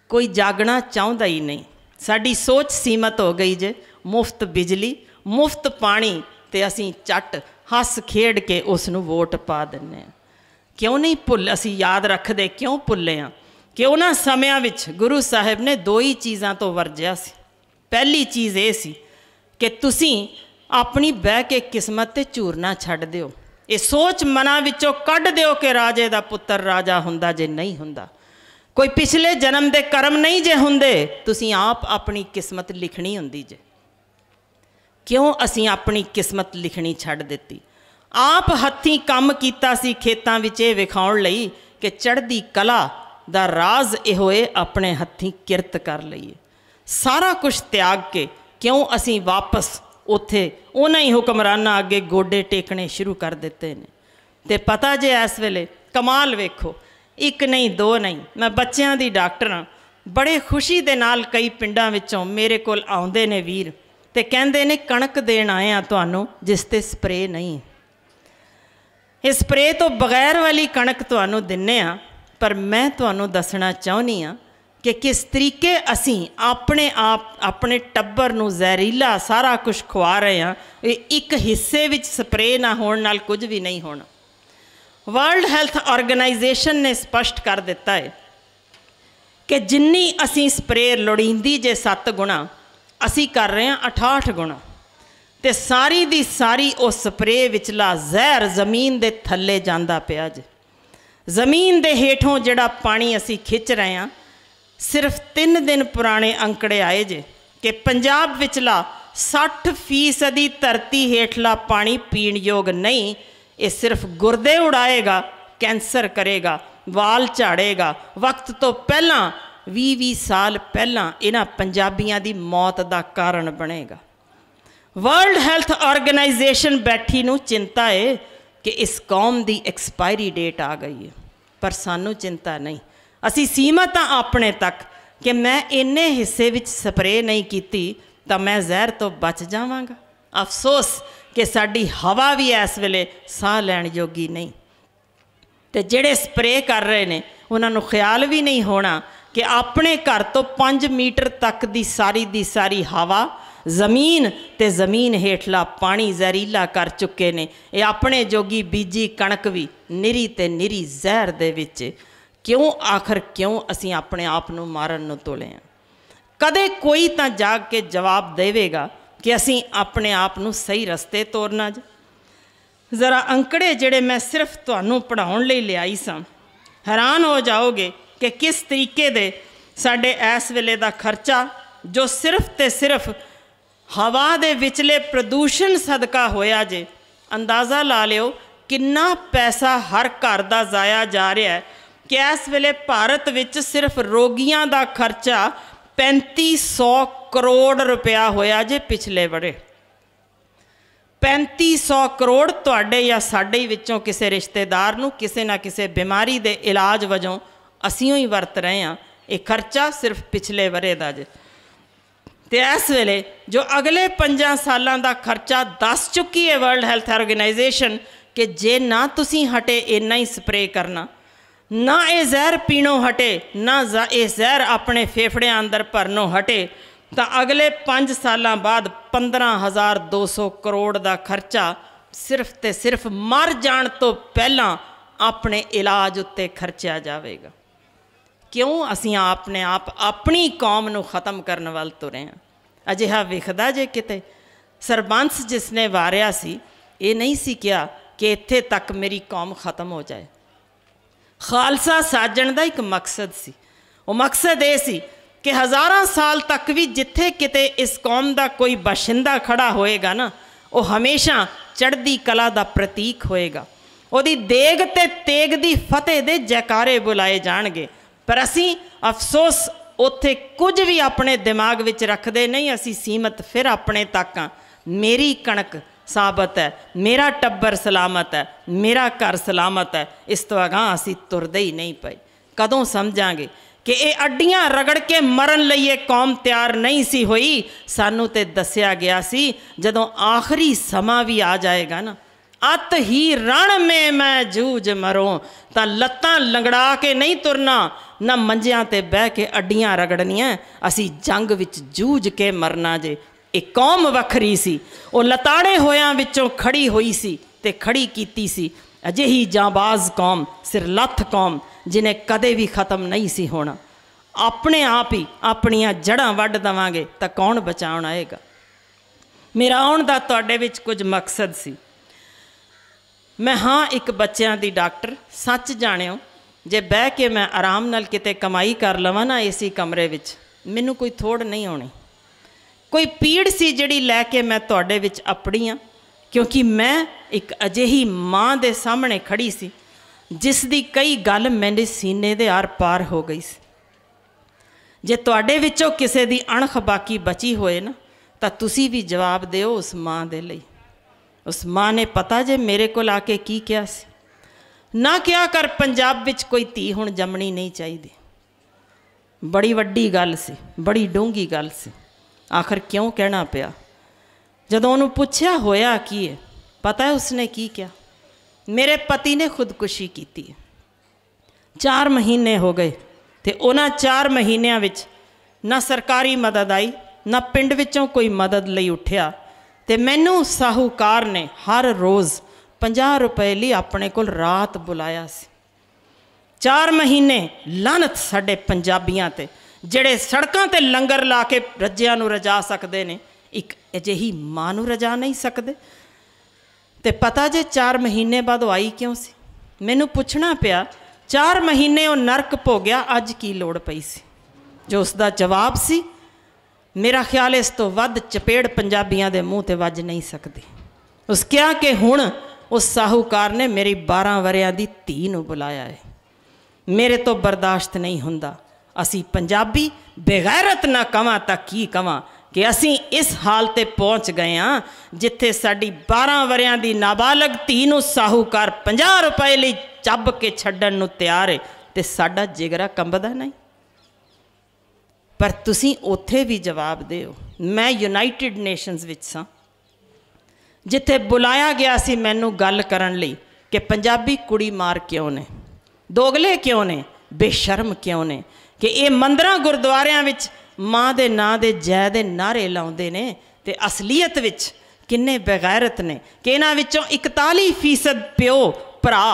कोई जागना चाहुंदा ही नहीं। साडी सोच सीमित हो गई जे, मुफ्त बिजली मुफ्त पानी ते असीं झट हस खेड के उसनूं वोट पा दिंदे हां। क्यों नहीं भुल असीं याद रखदे, क्यों भुल्ले हां कि उन्हां समयां विच गुरु साहिब ने दो ही चीज़ां तो वरजिया सी। पहली चीज़ ये सी कि तुसीं अपनी बह के किस्मत ते झूरना छड्ड दिओ, ये सोच मनां विचों कढ दिओ कि राजे दा पुत्तर राजा हुंदा जे नहीं हुंदा, कोई पिछले जन्म दे कर्म नहीं जे हुंदे, तुसीं आप अपनी किस्मत लिखनी हुंदी जे। क्यों असीं अपनी किस्मत लिखनी छड्ड दित्ती? आप हत्थीं काम कीता सी खेतां विच इह विखाउण लई कि चढ़दी कला दा राज इहो है अपने हत्थीं किरत कर लईए। सारा कुछ त्याग के क्यों असीं वापस उत्थे उन्हां ही हुक्मरानां अगे गोडे टेकने शुरू कर दिते ने। ते पता जे इस वेले कमाल वेखो, एक नहीं दो नहीं, मैं बच्चों की डॉक्टर हाँ, बड़े खुशी दे नाल कई पिंडां विचों मेरे कोल आउंदे ने वीर ते कहंदे ने कणक देण आए आ तुहानूं जिस ते स्प्रे नहीं। इस स्प्रे तो बगैर वाली कणक तुहानूं दिन्ने आ, पर मैं तुहानूं दसना चाहुंदी हाँ कि किस तरीके असीं अपने आप अपने टब्बर नूं जहरीला सारा कुछ खुआ रहे हैं। एक हिस्से विच स्प्रे ना होण नाल कुछ भी नहीं होना। वर्ल्ड हैल्थ ऑर्गेनाइजेशन ने स्पष्ट कर दिता है कि जिन्नी असी स्प्रे लोड़ींदी जे 7 गुणा असी कर रहे हैं 68 गुणा, ते सारी दी सारी उस स्प्रे विचला जहर जमीन दे थल्ले जांदा पिया जे। जमीन दे हेठों जिहड़ा पानी असी खिंच रहे हैं, सिर्फ 3 दिन पुराने अंकड़े आए जे कि पंजाब विचला 60% धरती हेठला पानी पीण योग नहीं। ये सिर्फ गुर्दे उड़ाएगा, कैंसर करेगा, वाल झाड़ेगा। वक्त तो पहला 20-20 साल पहला इन्हां पंजाबियां दी मौत का कारण बनेगा। वर्ल्ड हैल्थ ऑर्गेनाइजेशन बैठी नूं चिंता है कि इस कौम की एक्सपायरी डेट आ गई है, पर सानू चिंता नहीं। असी सीमित हाँ अपने तक कि मैं इन्ने हिस्से विच स्प्रे नहीं कीती तो मैं जहर तो बच जावांगा। अफसोस कि साडी हवा भी इस वेले साह लैण योगी नहीं। तो जेड़े स्प्रे कर रहे ने उन्होंने ख्याल भी नहीं होना कि अपने घर तो 5 मीटर तक दी सारी हवा जमीन ते जमीन हेठला पानी जहरीला कर चुके ने। ये अपने जोगी बीजी कणक भी निरी ते निरी जहर दे विच। क्यों आखिर क्यों असी अपने आप नूं मारन नूं तोले हैं? कदे कोई तां जाग के जवाब देवेगा कि असी अपने आप नूं सही रस्ते तोरना जे। ज़रा अंकड़े जिहड़े मैं सिर्फ तुहानूं पढ़ाउण लई लिआई सां, हैरान हो जाओगे कि किस तरीके दे साडे इस वेले दा खर्चा जो सिर्फ ते सिर्फ हवा दे विचले प्रदूषण सदका होया जे। अंदाज़ा ला लिओ किन्ना पैसा हर घर दा जाया जा रहा है कि इस वेले भारत विच सिर्फ रोगियां दा खर्चा 3500 करोड़ रुपया होया जे पिछले बड़े। 3500 करोड़ तुहाडे या साडे विचों किसी रिश्तेदार नूं किसी ना किसी बीमारी दे इलाज वजों असीं ही वरत रहे हैं। ये खर्चा सिर्फ पिछले वरे दा जे। ते इस वेले जो अगले 5 सालां दा खर्चा दस चुकी है वर्ल्ड हैल्थ ऑर्गेनाइजेशन कि जे ना तुसीं हटे इन्ना ही स्प्रे करना, ना ये जहर पीणों हटे, ना ये जहर अपने फेफड़ियां अंदर भरनों हटे, तो अगले 5 सालां बाद 15,200 करोड़ का खर्चा सिर्फ ते सिर्फ मर जाण तो पहला अपने इलाज उत्ते खर्चा जाएगा। क्यों असी अपने आप अपनी कौम नूं ख़त्म करने वाल तुरे हैं? अजिहा विखदा जे किते सरबंस जिसने वारिया सी ये नहीं सी किया कि इत्थे तक मेरी कौम ख़त्म हो जाए। खालसा साजण का एक मकसद सी। वो मकसद ये सी कि हज़ारां साल तक भी जिथे किते इस कौम का कोई बाशिंदा खड़ा होएगा ना, वो हमेशा चढ़दी कला का प्रतीक होएगा। उहदी देग ते तेग दी फतेह दे जयकारे बुलाए जाणगे। पर असी अफसोस उत्थे कुछ भी अपने दिमाग विच रखते नहीं। असी सीमित फिर अपने तक हाँ। मेरी कणक साबत है, मेरा टब्बर सलामत है, मेरा घर सलामत है। इस तो अगां असी तुरदे ही नहीं पए। कदों समझांगे कि ये अड्डियां रगड़ के मरन लई ये कौम तैयार नहीं सी होई। सानू ते दस्या गया सी जदों आखिरी समा भी आ जाएगा ना, अत ही रण में मैं जूझ मरों, तां लत्तां लंगड़ा के नहीं तुरना, ना मंजियां ते बह के अड्डियां रगड़नियां। असी जंग विच जूझ के मरना जे। एक कौम वखरी सी, वो लताड़े होयां विचों खड़ी हुई सी ते खड़ी कीती सी। अजिही जांबाज कौम, सिरलथ कौम जिन्हें कदे भी ख़त्म नहीं सी होना। अपने आप ही अपनियां जड़ां वड्ड देवांगे तां कौन बचाउण आएगा? मेरा आउण दा तुहाडे विच कुछ मकसद सी। मैं हाँ एक बच्चों की डॉक्टर, सच जाणिओ जे बह के मैं आराम नाल किते कमाई कर लवां ना इसी कमरे विच, मैनू कोई थोड़ नहीं आउणी। कोई पीड़ सी जिहड़ी लैके मैं तुहाडे विच अपड़ी हाँ, क्योंकि मैं एक अजिही माँ दे सामने खड़ी सी जिस दी कई गल मेरे सीने दे आर पार हो गई सी। जे तुहाडे विचों किसे दी अणख बाकी बची होए ना तां तुसी भी जवाब दिओ उस माँ दे लई। उस माँ ने पता जे मेरे कोल आके की कहा सी, ना क्या कर पंजाब विच कोई धी हुण जमनी नहीं चाहिदी। बड़ी वड्डी गल सी, बड़ी डूंगी गल सी। आखिर क्यों कहना पिया? जदों उन्होंने पूछया होया की है, पता है उसने की क्या? मेरे पति ने खुदकुशी की थी। 4 महीने हो गए ते उन्हां 4 महीनों विच ना सरकारी मदद आई, ना पिंड विचों कोई मदद लई उठिया। ते मैनू साहूकार ने हर रोज़ 50 रुपए लिए अपने कोल रात बुलाया सी। 4 महीने लानत साडे पंजाबियां ते जेड़े सड़कों ते लंगर ला के रज्जियां नूं रजा सकते ने, एक अजिही मां नूं रजा नहीं सकते। ते पता जे 4 महीने बाद वो आई क्यों सी? मैनू पुछना पिया 4 महीने वो नरक भोग्या, अज की लोड़ पई सी? जो उसका जवाब सी, मेरा ख्याल इस तो वध चपेड़ पंजाबियों के मूँह ते वज नहीं सकती। उस क्या कि हुण उस साहूकार ने मेरी 12 वरियां दी धी नूं बुलाया है। मेरे तो बर्दाश्त नहीं हुंदा। असी पंजाबी बेगैरत ना कवां तां की कवां कि असी इस हाल ते पहुँच गए हाँ जिथे साडी 12 वरियां दी नाबालग धी नूं साहूकार 50 रुपए लई ਚੱਬ के छड्डण नूं तैयार है ते साडा जिगरा कंबदा नहीं। पर तुसीं उत्थे भी जवाब दिओ। मैं यूनाइटेड नेशनस विच सां, जिथे बुलाया गया सी मैनू गल करन लई कि पंजाबी कुड़ी मार क्यों ने, दोगले क्यों ने, बेशर्म क्यों ने, कि ये मंदिरां गुरुद्वारियां विच माँ दे नां दे जै दे नारे लाउंदे ने ते असलीयत विच किन्ने बेगैरत ने कि इन्हां विचों 41% प्यो भरा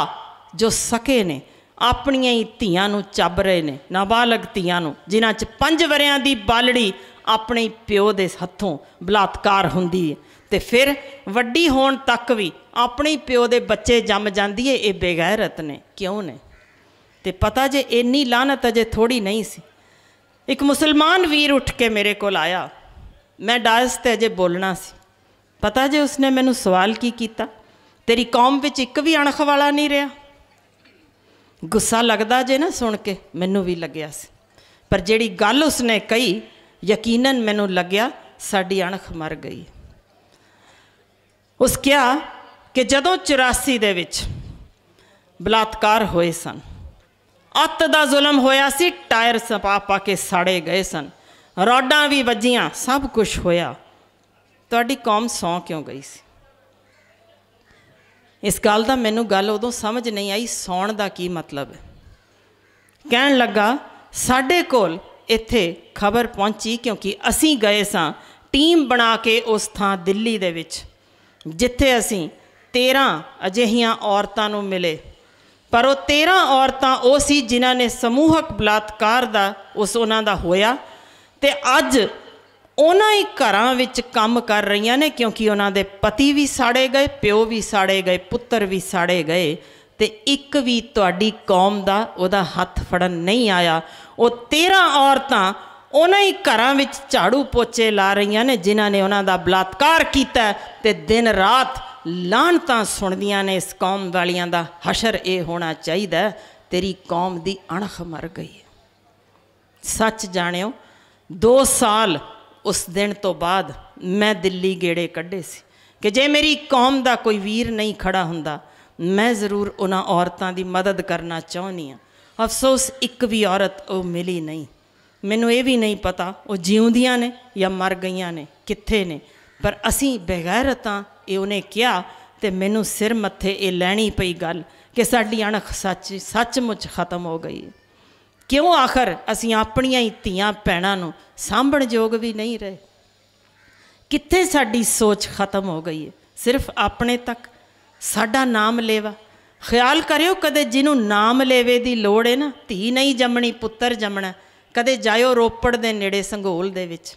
जो सके ने अपनियां ही धीआं नूं ਚੱਬ रहे ने, नाबालग धीआं नूं जिन्हां च 5 वरियां दी बालड़ी अपने प्यो दे हत्थों बलात्कार हुंदी है ते फिर वड्डी होण तक भी अपने प्यो दे बच्चे जम जांदी है। ये बेगैरत ने क्यों ने? ते पता जे इन्नी लानत अजे थोड़ी नहीं सी। एक मुसलमान वीर उठ के मेरे कोल आया, मैं डायस ते अजे बोलना सी। पता जे उसने मैनू सवाल की कीता, तेरी कौम विच एक भी अणख वाला नहीं रहा। गुस्सा लगदा जे ना सुन के, मैनू भी लग्या सी, पर जिहड़ी गल उसने कही यकीनन मैनू लग्या साडी अणख मर गई। उस क्या कि जदों 84 दे विच बलात्कार होए सन, अत दा जुल्म होया सी, टायर सपा पा के साड़े गए सन, रॉडां भी वजियां, सब कुछ होया, तुहाडी कौम सौ क्यों गई सी? इस गल का मैनू गल उदों समझ नहीं आई, सौण का की मतलब है। कहन लगा साडे कोल इत्थे खबर पहुँची क्योंकि असी गए सां टीम बना के उस थां दिल्ली दे विच जिथे असी 13 अजिहियां औरतां नूं मिले, पर वो 13 औरतां वो सी जिन्हां ने समूहक बलात्कार दा उस उन्हां दा होया ते अज उन्हां ही घरां विच काम कर रही ने क्योंकि उन्हां दे पति भी साड़े गए, प्यो भी साड़े गए, पुत्र भी साड़े गए ते एक भी तुहाडी कौम दा उहदा हथ फड़न नहीं आया। वो 13 औरतां उन्हां ही घरां विच झाड़ू पोचे ला रही ने जिन्हां ने उन्हां दा बलात्कार कीता ते दिन रात लानतां सुणदियां ने इस कौम वालियां दा। हशर ये होना चाहिए, तेरी कौम दी अणख मर गई है। सच जानियो 2 साल उस दिन तो बाद मैं दिल्ली गेड़े कढ़े सी कि जे मेरी कौम दा कोई वीर नहीं खड़ा हुंदा मैं ज़रूर उन्हां औरतां दी मदद करना चाहुंदी हां। अफसोस एक भी औरत वो मिली नहीं। मैनू ये भी नहीं पता वो जीउंदियां ने या मर गईयां ने, कित्थे ने, पर असी बेगैरतां ये उन्हें किया ते मैनू सिर मत्थे ये लैनी पई गल कि साडी अणख सचमुच खत्म हो गई। क्यों आखिर असी अपनियां ही धीआं भैणां नूं सांभण जोग भी नहीं रहे? कित्थे साडी सोच खत्म हो गई है? सिर्फ अपने तक साडा नाम लेवा। ख्याल करियो कदे जिन्हों नाम लेवे दी लोड़ है ना, धी नहीं जमनी पुत्तर जमना। कदे जायो रोपड़ दे नेड़े संघोल दे विच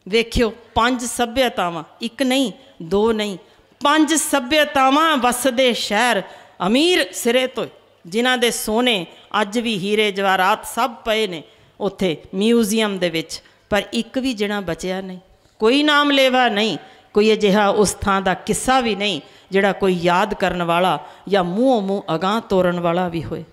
वेखियो 5 सभ्यतावां, एक नहीं 2 नहीं 5 सभ्यतावां वसदे शहर अमीर सिरे तो जिन्हां दे सोने अज भी हीरे जवाहरात सब पए ने उत्थे म्यूजियम दे विच, पर एक भी जिना बचिया नहीं, कोई नाम लेवा नहीं कोई अजिहा उस थां दा किस्सा भी नहीं जिहड़ा कोई याद करन वाला या मूँहों मूँह अगांह तोरन वाला भी होए।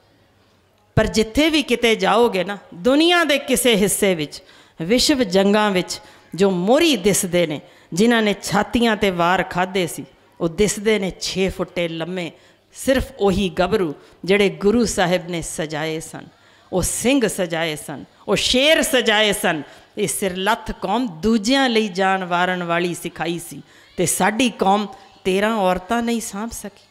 पर जिथे भी किते जाओगे ना, दुनिया के किसी हिस्से विच, विश्व जंगां विच जो मोरी दिसदे ने, जिन्हां ने छातियां ते वार खाधे सी, वो दिसदे ने 6 फुटे लम्मे, सिर्फ उही गभरू जिहड़े गुरु साहिब ने सजाए सन। वो सिंह सजाए सन, वो शेर सजाए सन। ये सिरलथ कौम दूजियां लई जान वारन वाली सिखाई सी, ते साडी कौम 13 औरतां नहीं सांभ सकी।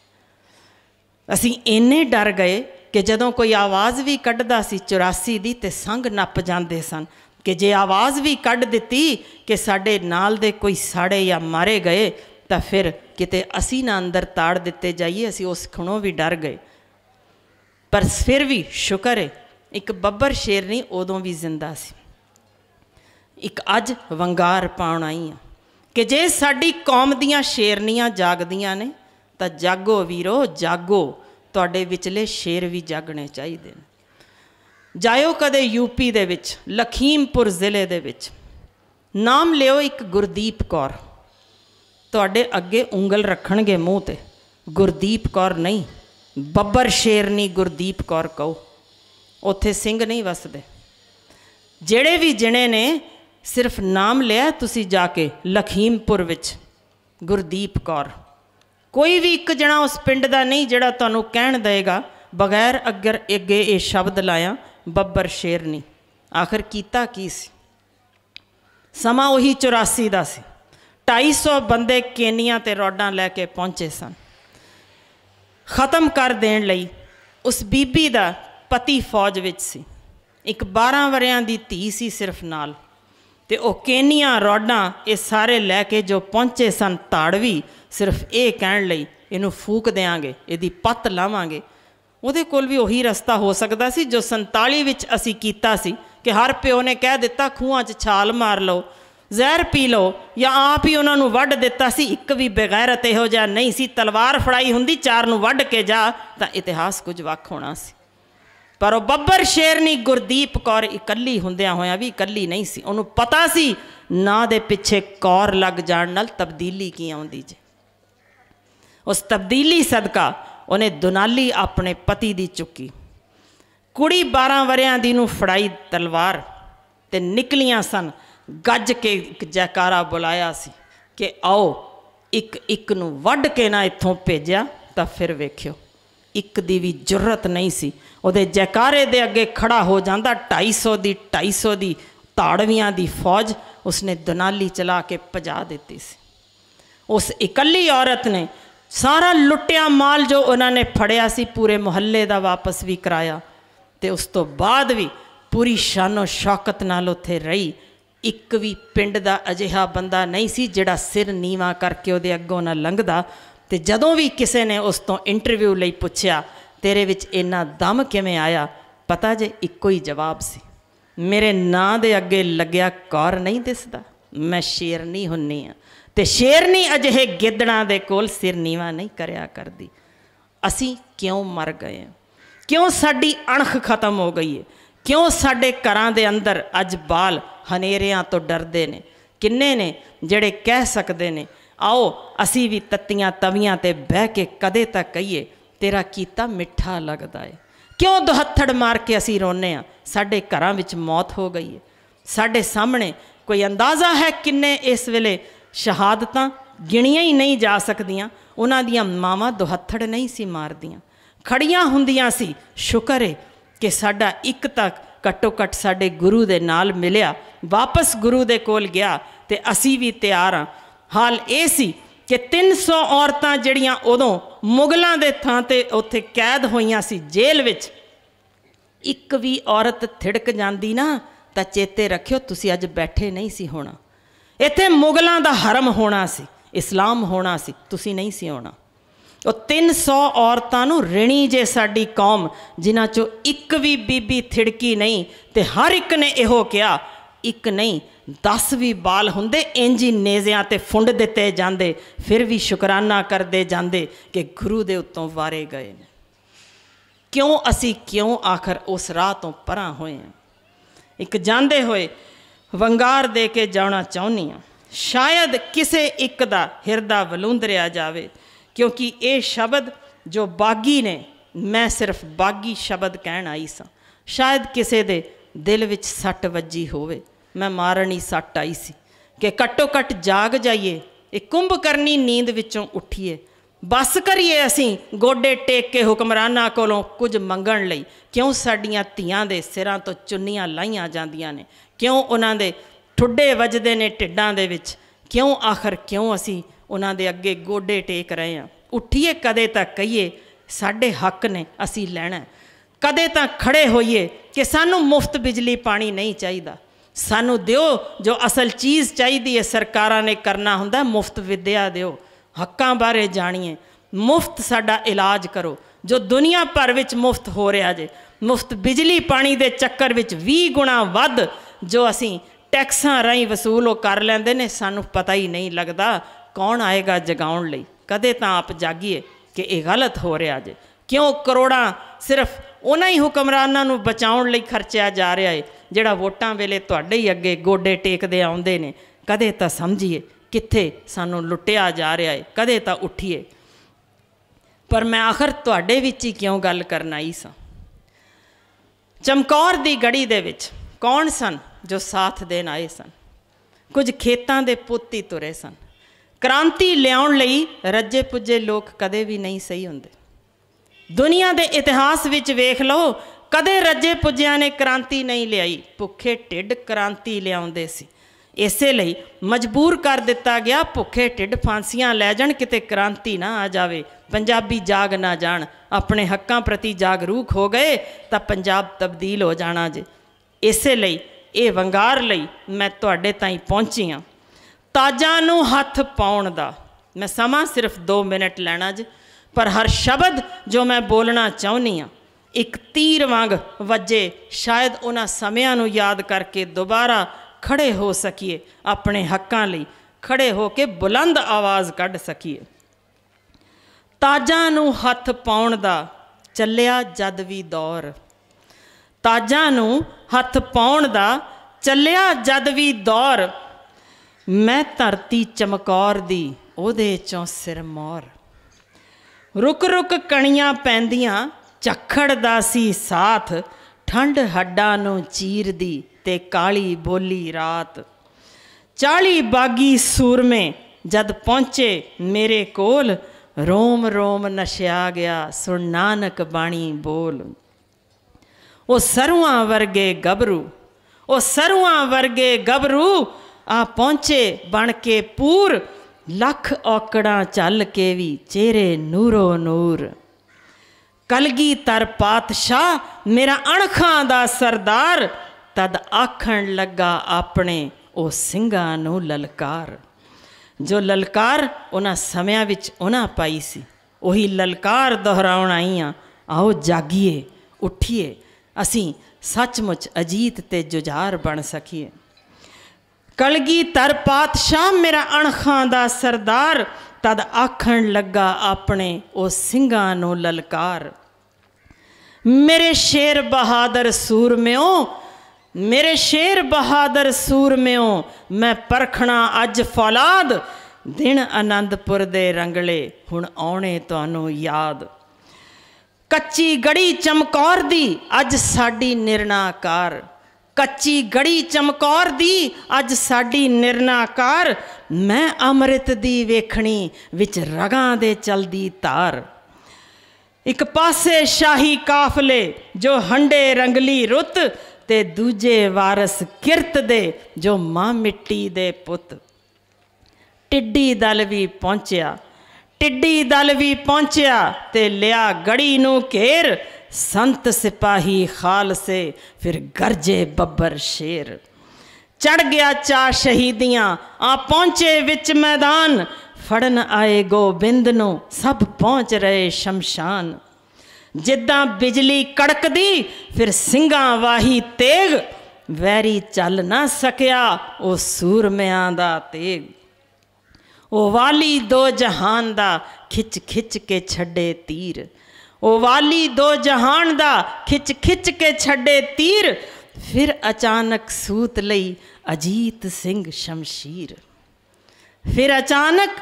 असीं इन्ने डर गए कि जदों कोई आवाज़ भी कढ़दा सी 84 दी, ते संग नप जांदे सन कि जे आवाज़ भी कढ़ दिती कि साडे नाल दे कोई साड़े या मारे गए, तो फिर किते असी ना अंदर ताड़ दिते जाइए। असी उस खुणों भी डर गए। पर फिर भी शुक्र है, एक बब्बर शेरनी उदों भी जिंदा सी, एक अज वंगार पाउण आई हाँ कि जे साडी कौम दियां शेरनियां जागदियां ने, तो जागो वीरो जागो, तुहाडे विचले शेर भी जागने चाहिए। जायो कदे यूपी दे विच, लखीमपुर जिले दे विच, नाम लियो एक गुरदीप कौर, तुहाडे अगे उंगल रखणगे मूँह ते, गुरदीप कौर नहीं, बब्बर शेरनी गुरदीप कौर कहो। उत्थे सिंह नहीं वसदे। जेड़े भी जिने ने सिर्फ नाम लिया, तुसी जाके लखीमपुर विच गुरदीप कौर, कोई भी एक जना उस पिंड का नहीं जिहड़ा तुहानूं कहण देगा बगैर अगे ये शब्द लाया बब्बर शेरनी। आखिर कीता की सी? समा उही 84 दा सी। 250 बंदे केनिया ते रॉडां लैके पहुँचे सन। ख़त्म कर देण लई उस बीबी दा पति फौज विच सी, एक 12 वरियां दी धी सी सिर्फ नाल, ते ओ केनिया रॉडां ये सारे लैके जो पहुँचे सन ताड़वी, सिर्फ ये कहण लई इनू फूक देंगे, इहदी पत्त लावांगे। उहदे कोल भी उही रस्ता हो सकदा सी जो 47 विच असी कीता सी कि हर प्यो ने कह दिता खूहां च छाल मार लो, जहर पी लो, या आप ही उन्होंने वढ़ दिता सी। एक भी बेगैरत इहो जिहा नहीं सी, तलवार फड़ाई हुंदी 4 नूं वढ़ के जा तां इतिहास कुछ वख होना सी। पर वह बब्बर शेरनी गुरदीप कौर इकली हुंदियां होया भी इकली नहीं सी। उन्होंने पता सी ना दे पिछे कौर लग जाण नाल तब्दीली की आउंदी जे। उस तब्दीली सदका उन्हें दुनाली अपने पति दी चुकी। कुड़ी 12 वरियां दी नूं फड़ाई तलवार ते निकलियां सन, गज के एक जयकारा बुलाया सी कि आओ एक एक नूं वढ़ के ना इत्थों भेजिया तां फिर वेखियो। एक दी भी जुर्रत नहीं सी, उहदे जयकारे दे अगे खड़ा हो जांदा 250 दी ताड़वियां दी फौज उसने दुनाली चला के भजा दिती सी। उस इकली औरत ने सारा लुटिया माल जो उन्होंने फड़िया सी पूरे मुहल्ले का वापस भी कराया, ते उस तो बाद भी पूरी शानो शौकत नाल उत्थे रही। एक भी पिंड का अजिहा बंदा नहीं सी जिहड़ा सिर नीवा करके उहदे अगों ना लंघदा। ते जदों भी किसी ने उस तो इंटरव्यू लई पुछया तेरे विच इन्ना दम किवें आया, पता जे इक्को ही जवाब सी, मेरे नां दे अगे लग्या कौर नहीं दिसदा, मैं शेरनी हुन्नी आ, ते शेरनी अजिहे गिदड़ां दे कोल सिर नीवा नहीं करया करदी। असी क्यों मर गए हैं? क्यों साडी अणख खत्म हो गई है? क्यों साडे घरां दे अंदर अज बाल हनेरियां तो डरदे ने? किन्ने ने जिहड़े कह सकदे ने आओ असी भी तत्तियां तवियां ते बह के कदे तक कहिए तेरा कीता मिठा लगदा है? क्यों दुहत्थड़ मार के असी रोने आ? साडे घरां विच मौत हो गई है। साडे सामने कोई अंदाज़ा है किन्ने इस वेले शहादतां गिणियां ही नहीं जा सकदियां, उन्हां दियां मावां दुहत्थड़ नहीं सी मारदियां, खड़ियां हुंदियां सी। शुक्र है कि साडा एक तक घट्टो घट्ट साडे गुरु दे नाल मिलिया, वापस गुरु दे कोल गया, ते असी भी तैयार हाँ। हाल ये सी कि 300 औरतां जड़ियां उदों मुगलों के थां ते उत्थे कैद होईयां सी जेल विच, एक भी औरत थिड़क जांदी ना तां चेते रखियो तुसी अज बैठे नहीं सी होना। इत्थे मुगलों का हरम होना सी, इस्लाम होना सी, तुसी नहीं सी होना। वो 300 औरतां नूं ऋणी जे साडी कौम, जिन्हां चों एक भी बीबी थिड़की नहीं, ते हर एक ने इहो कहा एक नहीं 10 भी बाल हुंदे इंज ही नेज़ियां ते फुंड दिते जांदे, फिर भी शुकराना करदे जांदे कि गुरु दे उत्तों वारे गए ने। क्यों असी क्यों आखिर उस राह तो परां होए हैं? एक जांदे होए वंगार दे के जाना चाहुंदी हां। शायद किसे एक दा हिरदा वलूंदरिया जावे, क्योंकि ये शब्द जो बागी ने, मैं सिर्फ बागी शब्द कहण आई सा। शायद किसे दे दिल विच सट वजी होवे, मैं मारन ही सट आई सी कि घट्टो घट जाग जाइए, एक कुंभकरनी नींद विचों उठिए, बस करिए असीं गोडे टेक के हुक्मरानां कोलों कुछ मंगण लई। क्यों साडीआं धीआं दे सिरां तो चुन्नियां लाईआं जांदियां ने, क्यों उन्हां दे ठुड्डे वजदे ने ढिड्डां दे विच, क्यों आखिर क्यों असीं उन्हां दे अगे गोडे टेक रहे हां। उठिए कदे तां कहिए साडे हक ने, असीं लैणा। कदे तां खड़े होइए कि सानू मुफ्त बिजली पानी नहीं चाहिदा, सानू दिओ जो असल चीज़ चाहिदी है। सरकारां ने करना हुंदा मुफ्त विद्या दिओ, हक्कां बारे जाणीए, मुफ्त साडा इलाज करो जो दुनिया भर विच मुफ्त हो रहा जे। मुफ्त बिजली पानी दे चक्कर विच 20 गुणा वध जो असीं टैक्सां राहीं वसूल कर लैंदे ने, सानू पता ही नहीं लगदा कौन आएगा जगाउण लई। कदे तां आप जागीए कि ये गलत हो रहा जे। क्यों करोड़ां सिर्फ उन्हां ही हुक्मरानां नूं बचाउण लई खर्चिया जा रहा है जिहड़ा वोटां वेले तुहाडे ही अगे गोडे टेकदे आउंदे ने। कदे तां समझिए कित्थे सानू लुटिया जा रहा है, कदे तां उठिए। पर मैं आखिर तुहाडे विच ही क्यों गल करन आई सां। चमकौर दी गढ़ी दे विच कौन सन जो साथ देन आए सन? कुछ खेतां दे पुत्त ही तुरे सन। क्रांति लियाउण लई रज्जे पुज्जे लोग कदे भी नहीं सही हुंदे। दुनिया दे इतिहास विच वेख लो, कदे रज्जे पुज्जियां ने क्रांति नहीं लियाई, भुखे ढिड क्रांति लियाउंदे सी। इसे लई मजबूर कर दिता गया, भुखे ढिड फांसियां लै जाण किते क्रांति ना आ जावे, पंजाबी जाग ना जाण, अपने हक्कां प्रति जागरूक हो गए तां पंजाब तब्दील हो जाना जे। इसे लई ये वंगार लई मैं तुहाडे ताईं पहुंची हाँ। ताजां नूं हथ पाउण दा मैं समा सिर्फ 2 मिनट लैणा जे, पर हर शब्द जो मैं बोलना चाहुंदी हाँ एक तीर वांग वजे। शायद उन्हां समियां नूं याद करके दोबारा खड़े हो सकीए, अपने हक्कां लई खड़े हो के बुलंद आवाज़ कढ़ सकीए। ताजां नूं हथ पाउण दा ਚੱਲਿਆ जद भी दौर, ताजां नूं हथ पाउण दा ਚੱਲਿਆ जद भी दौर, मैं धरती चमकौर दी ओहदे चों सिर मोर। रुक रुक कणियां पैंदियां झक्खड़ दा सी साथ, ठंड हड्डां नूं चीरदी ते काली बोली रात। 40 बागी सूरमे जद पहुँचे मेरे कोल, रोम रोम नशिया गया सुन नानक बाणी बोल। ओ सरुआं वर्गे गबरू, ओ सरुआं वर्गे गबरू, आ पहुँचे बन के पूर, लख औकड़ां चल के भी चेहरे नूरो नूर। कलगीधर पातशाह मेरा अणखां दा सरदार, तद आखण लगा अपने ओ ਸਿੰਘਾਂ ਨੂੰ ललकार। जो ललकार उन्हां समियां विच उन्हां पाई सी, उही ललकार दोहराउण आई हाँ। आओ जागीए, उठिए, असीं सचमुच अजीत ते जुझार बन सकीए। कलगीधर पातशाह मेरा अणखां दा सरदार, तद आखण लगा अपने ओ ਸਿੰਘਾਂ ਨੂੰ ललकार। मेरे शेर बहादुर सूरम्यों, मेरे शेर बहादुर सूरम्यों, मैं परखना अज फौलाद, दिन आनंदपुर दे रंगले हुण आउणे तुहानू याद। कच्ची गढ़ी चमकौर दी अज साडी निर्णाकार, कच्ची गढ़ी चमकौर दी अज साडी निर्णाकार। मैं अमृत दी वेखणी विच रगां दे चलदी तार। एक पासे शाही काफले जो हंडे रंगली रुत, ते दूजे वारस किरत दे जो मां मिट्टी दे पुत। टिड्डी दल भी पहुँचया, टिड्डी दल भी पहुँचया ते लिया गढ़ी नूं घेर। संत सिपाही खाल से फिर गरजे बब्बर शेर। चढ़ गया चा शहीदियाँ आ पहुँचे विच मैदान, फड़न आए गोबिंद नूं सब पहुँच रहे शमशान। जिद्दां बिजली कड़कदी फिर ਸਿੰਘਾਂ वाही तेग, वैरी चल ना सकिया ओ सूरमियां दा तेग। ओ वाली दो जहान दा खिच खिच के छड्डे तीर, ओ वाली दो जहान दा खिच खिच के छड्डे तीर। फिर अचानक सूत लई अजीत सिंह शमशीर। फिर अचानक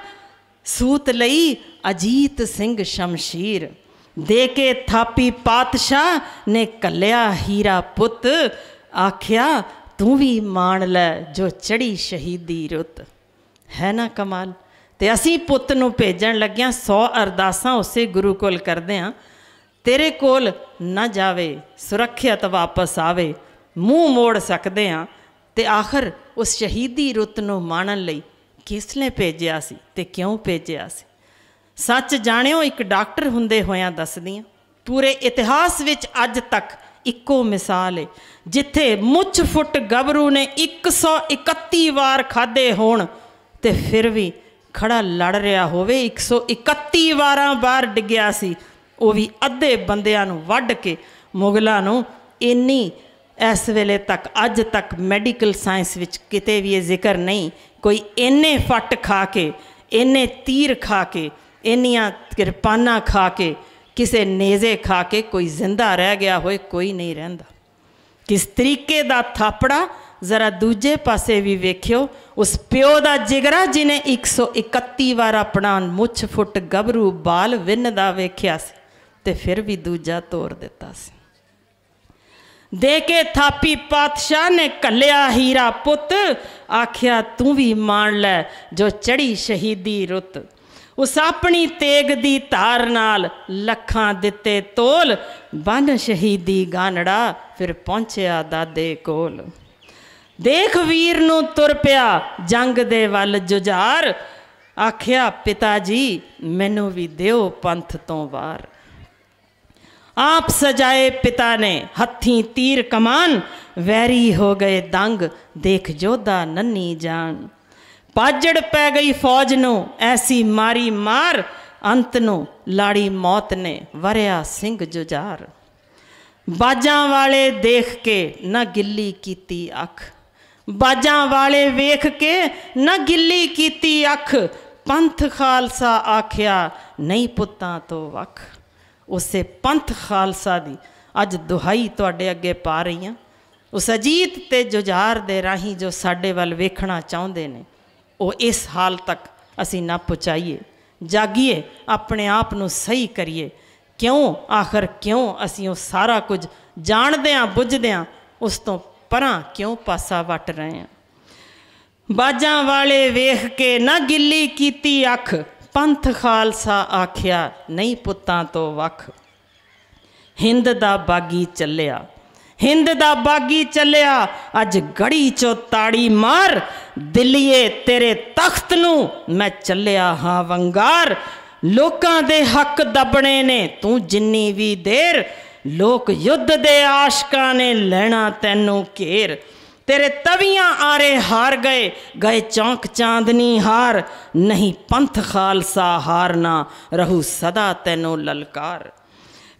सूत लई अजीत सिंह शमशीर, दे के थापी पातशाह ने कलिया हीरा पुत, आख्या तू भी मान लै जो चढ़ी शहीदी रुत। है ना कमाल। ते असी पुत नूं भेजण लग्या 100 अरदासां उसे गुरु कोल करदे हां, तेरे कोल ना जावे सुरक्षित वापस आवे, मूँह मोड़ सकते हाँ। ते आखिर उस शहीदी रुत नूं माणन लई किसने भेजिया सी ते क्यों भेजिया सी। सच जाणिओ एक डॉक्टर हुंदे होयां दसदियां, पूरे इतिहास विच अज तक इक्को मिसाल है जिथे मुछ फुट गबरू ने 131 वार खाधे होण ते फिर भी खड़ा लड़ रहा होवे। 131 वारां बार डिग्या सी, वो भी अद्धे बंदियां नूं वड्ड के मुगलों नूं। इन्नी इस वेले तक अज तक मैडिकल साइंस विच किते भी ये जिक्र नहीं, कोई इन्ने फट खा के, इन्ने तीर खा के, इन्नियां किरपाना खा के, किसे नेज़े खा के कोई जिंदा रह गया होए, कोई नहीं रहिंदा। किस तरीके दा थापड़ा जरा दूजे पासे भी वेख्यो, उस प्यो दा जिगरा जिन्हें 131 वार अपना मुछ फुट गबरू बाल विन्नदा वेख्या सी ते फिर भी दूजा तोड़ दिता सी। दे के थापी पातशाह ने कलिया हीरा पुत, आख्या तू भी मान लै जो चढ़ी शहीदी रुत। उस अपनी तेग दी धार नाल लखां दिते तोल, बन शहीदी गानड़ा फिर पहुंचया दादे कोल। देख वीर नूं तुर पिया जंग दे वल जुझार, आख्या पिता जी मैनू भी दिओ पंथ तो वार। आप सजाए पिता ने हथी तीर कमान, वैरी हो गए दंग देख जोधा नन्ही जान। पाजड़ पै गई फौज नूं ऐसी मारी मार, अंत नूं लाड़ी मौत ने वरिया सिंह जुझार। बाजां वाले देख के न गिल्ली कीती अख, बाजां वाले वेख के न गिल्ली कीती अख। पंथ खालसा आख्या नहीं पुत्तां तो वख। उसे पंथ खालसा दी अज दुहाई तुहाडे अगे पा रही हाँ। उस अजीत ते जुझार दे राही जो साडे वल वेखना चाहुंदे ने, वो इस हाल तक असी ना पहुँचाइए। जागिए, अपने आप नूं सही करिए। क्यों आखिर क्यों असी वो सारा कुछ जाणदियां बुझदियां उस तो परां क्यों पासा वट रहे हैं। बाजां वाले वेख के न गिल्ली कीती अख, पंथ खालसा आख्या नहीं पुत्तां तो वख। हिंद दा बागी चलिया, हिंद दा बागी चलिया, अज गड़ी चो ताड़ी मार। दिल्लीए तेरे तख्त नूं मैं चलिया हाँ वंगार। लोकां दे हक दबने ने तू जिन्नी भी देर, लोक युद्ध दे आशकां ने लेना तैनू घेर। तेरे तवियां आरे हार गए, गए चौंक चांदनी हार। नहीं पंथ खालसा हारना, रहू सदा तैनू ललकार।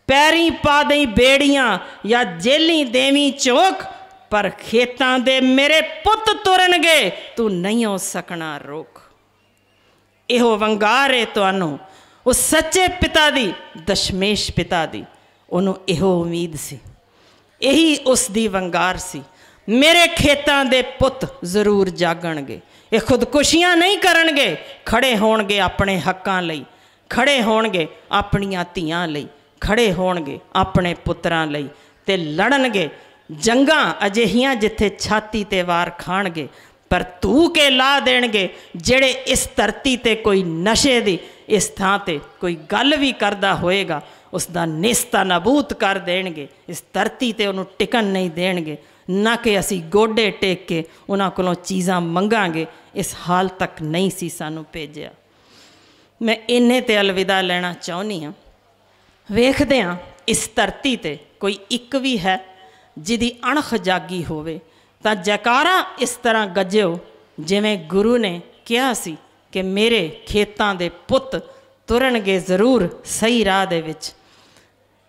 पैरी पा दई बेड़ियां या जेली देवी चौक, पर खेतां दे मेरे पुत तुरनगे तू नहीं हो सकना रोक। इहो वंगार है तुहानू उस सच्चे पिता दी, दशमेश पिता दी। उन्हों इहो उम्मीद सी, यही उस दी वंगार सी, मेरे खेतां दे पुत जरूर जागणगे, ये खुदकुशियां नहीं करनगे, खड़े होणगे अपने हक्कां लई, खड़े होणगे अपनियां धीआं लई, खड़े होणगे अपने पुत्रां लई ते लड़नगे जंगां अजिहियां जिथे छाती ते वार खाणगे, पर धू के ला देणगे जेड़े इस धरती ते कोई नशे दी इस थां ते कोई गल भी करदा होएगा उसका निस्ता नबूत कर देणगे। इस धरती ते उन्होंने टिकन नहीं देणगे, ना कि असी गोडे टेक के उन्हां कोलों चीज़ां मंगांगे। इस हाल तक नहीं सी सानू भेजिया। मैं इन्ने ते अलविदा लेना चाहुंदी हाँ। वेखदे हाँ इस धरती ते कोई एक भी है जिहदी अणख जागी होवे तां जयकारा इस तरह गज्जिओ जिवें गुरु ने कहा सी कि मेरे खेतां दे पुत तुरनगे जरूर सही राह दे विच।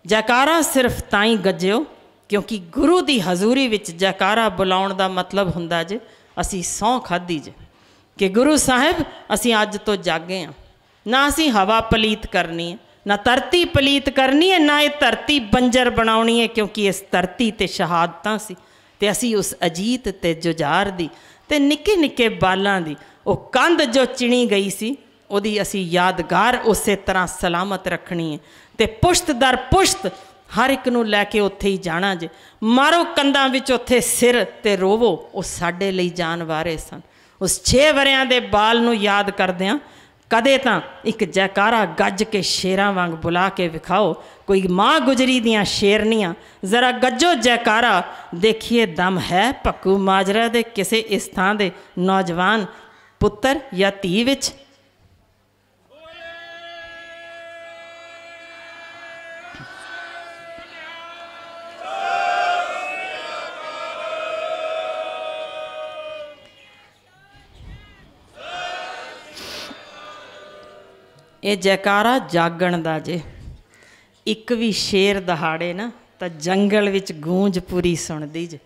जयकारा सिर्फ ताई गज्जिओ क्योंकि गुरु की हजूरी विच जयकारा बुलाउण दा मतलब हुंदा जे असी सौं खाधी जे कि गुरु साहिब असी अज तो जागे हाँ। ना असी हवा पलीत करनी है, ना धरती पलीत करनी है, ना ये धरती बंजर बनाउणी है, क्योंकि इस धरती ते शहादतां सी ते असी उस अजीत ते जुझार दी ते निक्के निक्के बालां दी वो कंध जो चिणी गई सी ਉਹਦੀ ਅਸੀਂ यादगार उस तरह सलामत रखनी है तो पुश्त दर पुश्त हर एक नूं लैके उत्थे ही जाना जे। मारो कंधां विच उत्थे सिर ते रोवो, वो साडे लई जान वारे सन। उस 6 वरियां दे बाल नूं याद करदिआं कदे तां एक जयकारा गज के शेरां वांग बुला के विखाओ। कोई माँ गुजरी दियां शेरनियां जरा गज्जो जयकारा, देखिए दम है भक्कू माजरा दे किसे इस थां दे नौजवान पुत्तर या धी विच। ये जयकारा जागण दा जे। एक भी शेर दहाड़े ना तो जंगल विच गूंज पूरी सुनदी जे।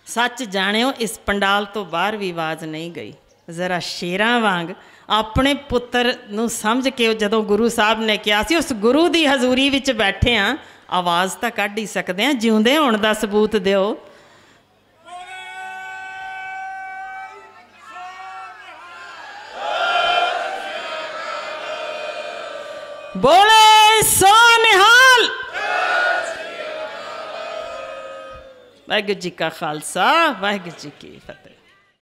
सच जाणिओ इस पंडाल तो बाहर भी आवाज़ नहीं गई। जरा शेरां वांग अपने पुत्र नूं समझ के जदों गुरु साहब ने कहा सी उस गुरु की हजूरी विच बैठे हाँ, आवाज़ तो कढ़ ही सकते हैं, जिउंदे होण दा सबूत दिओ। बोले सो निहाल। वाहिगुरू जी का खालसा, वाहिगुरू जी की फतेह।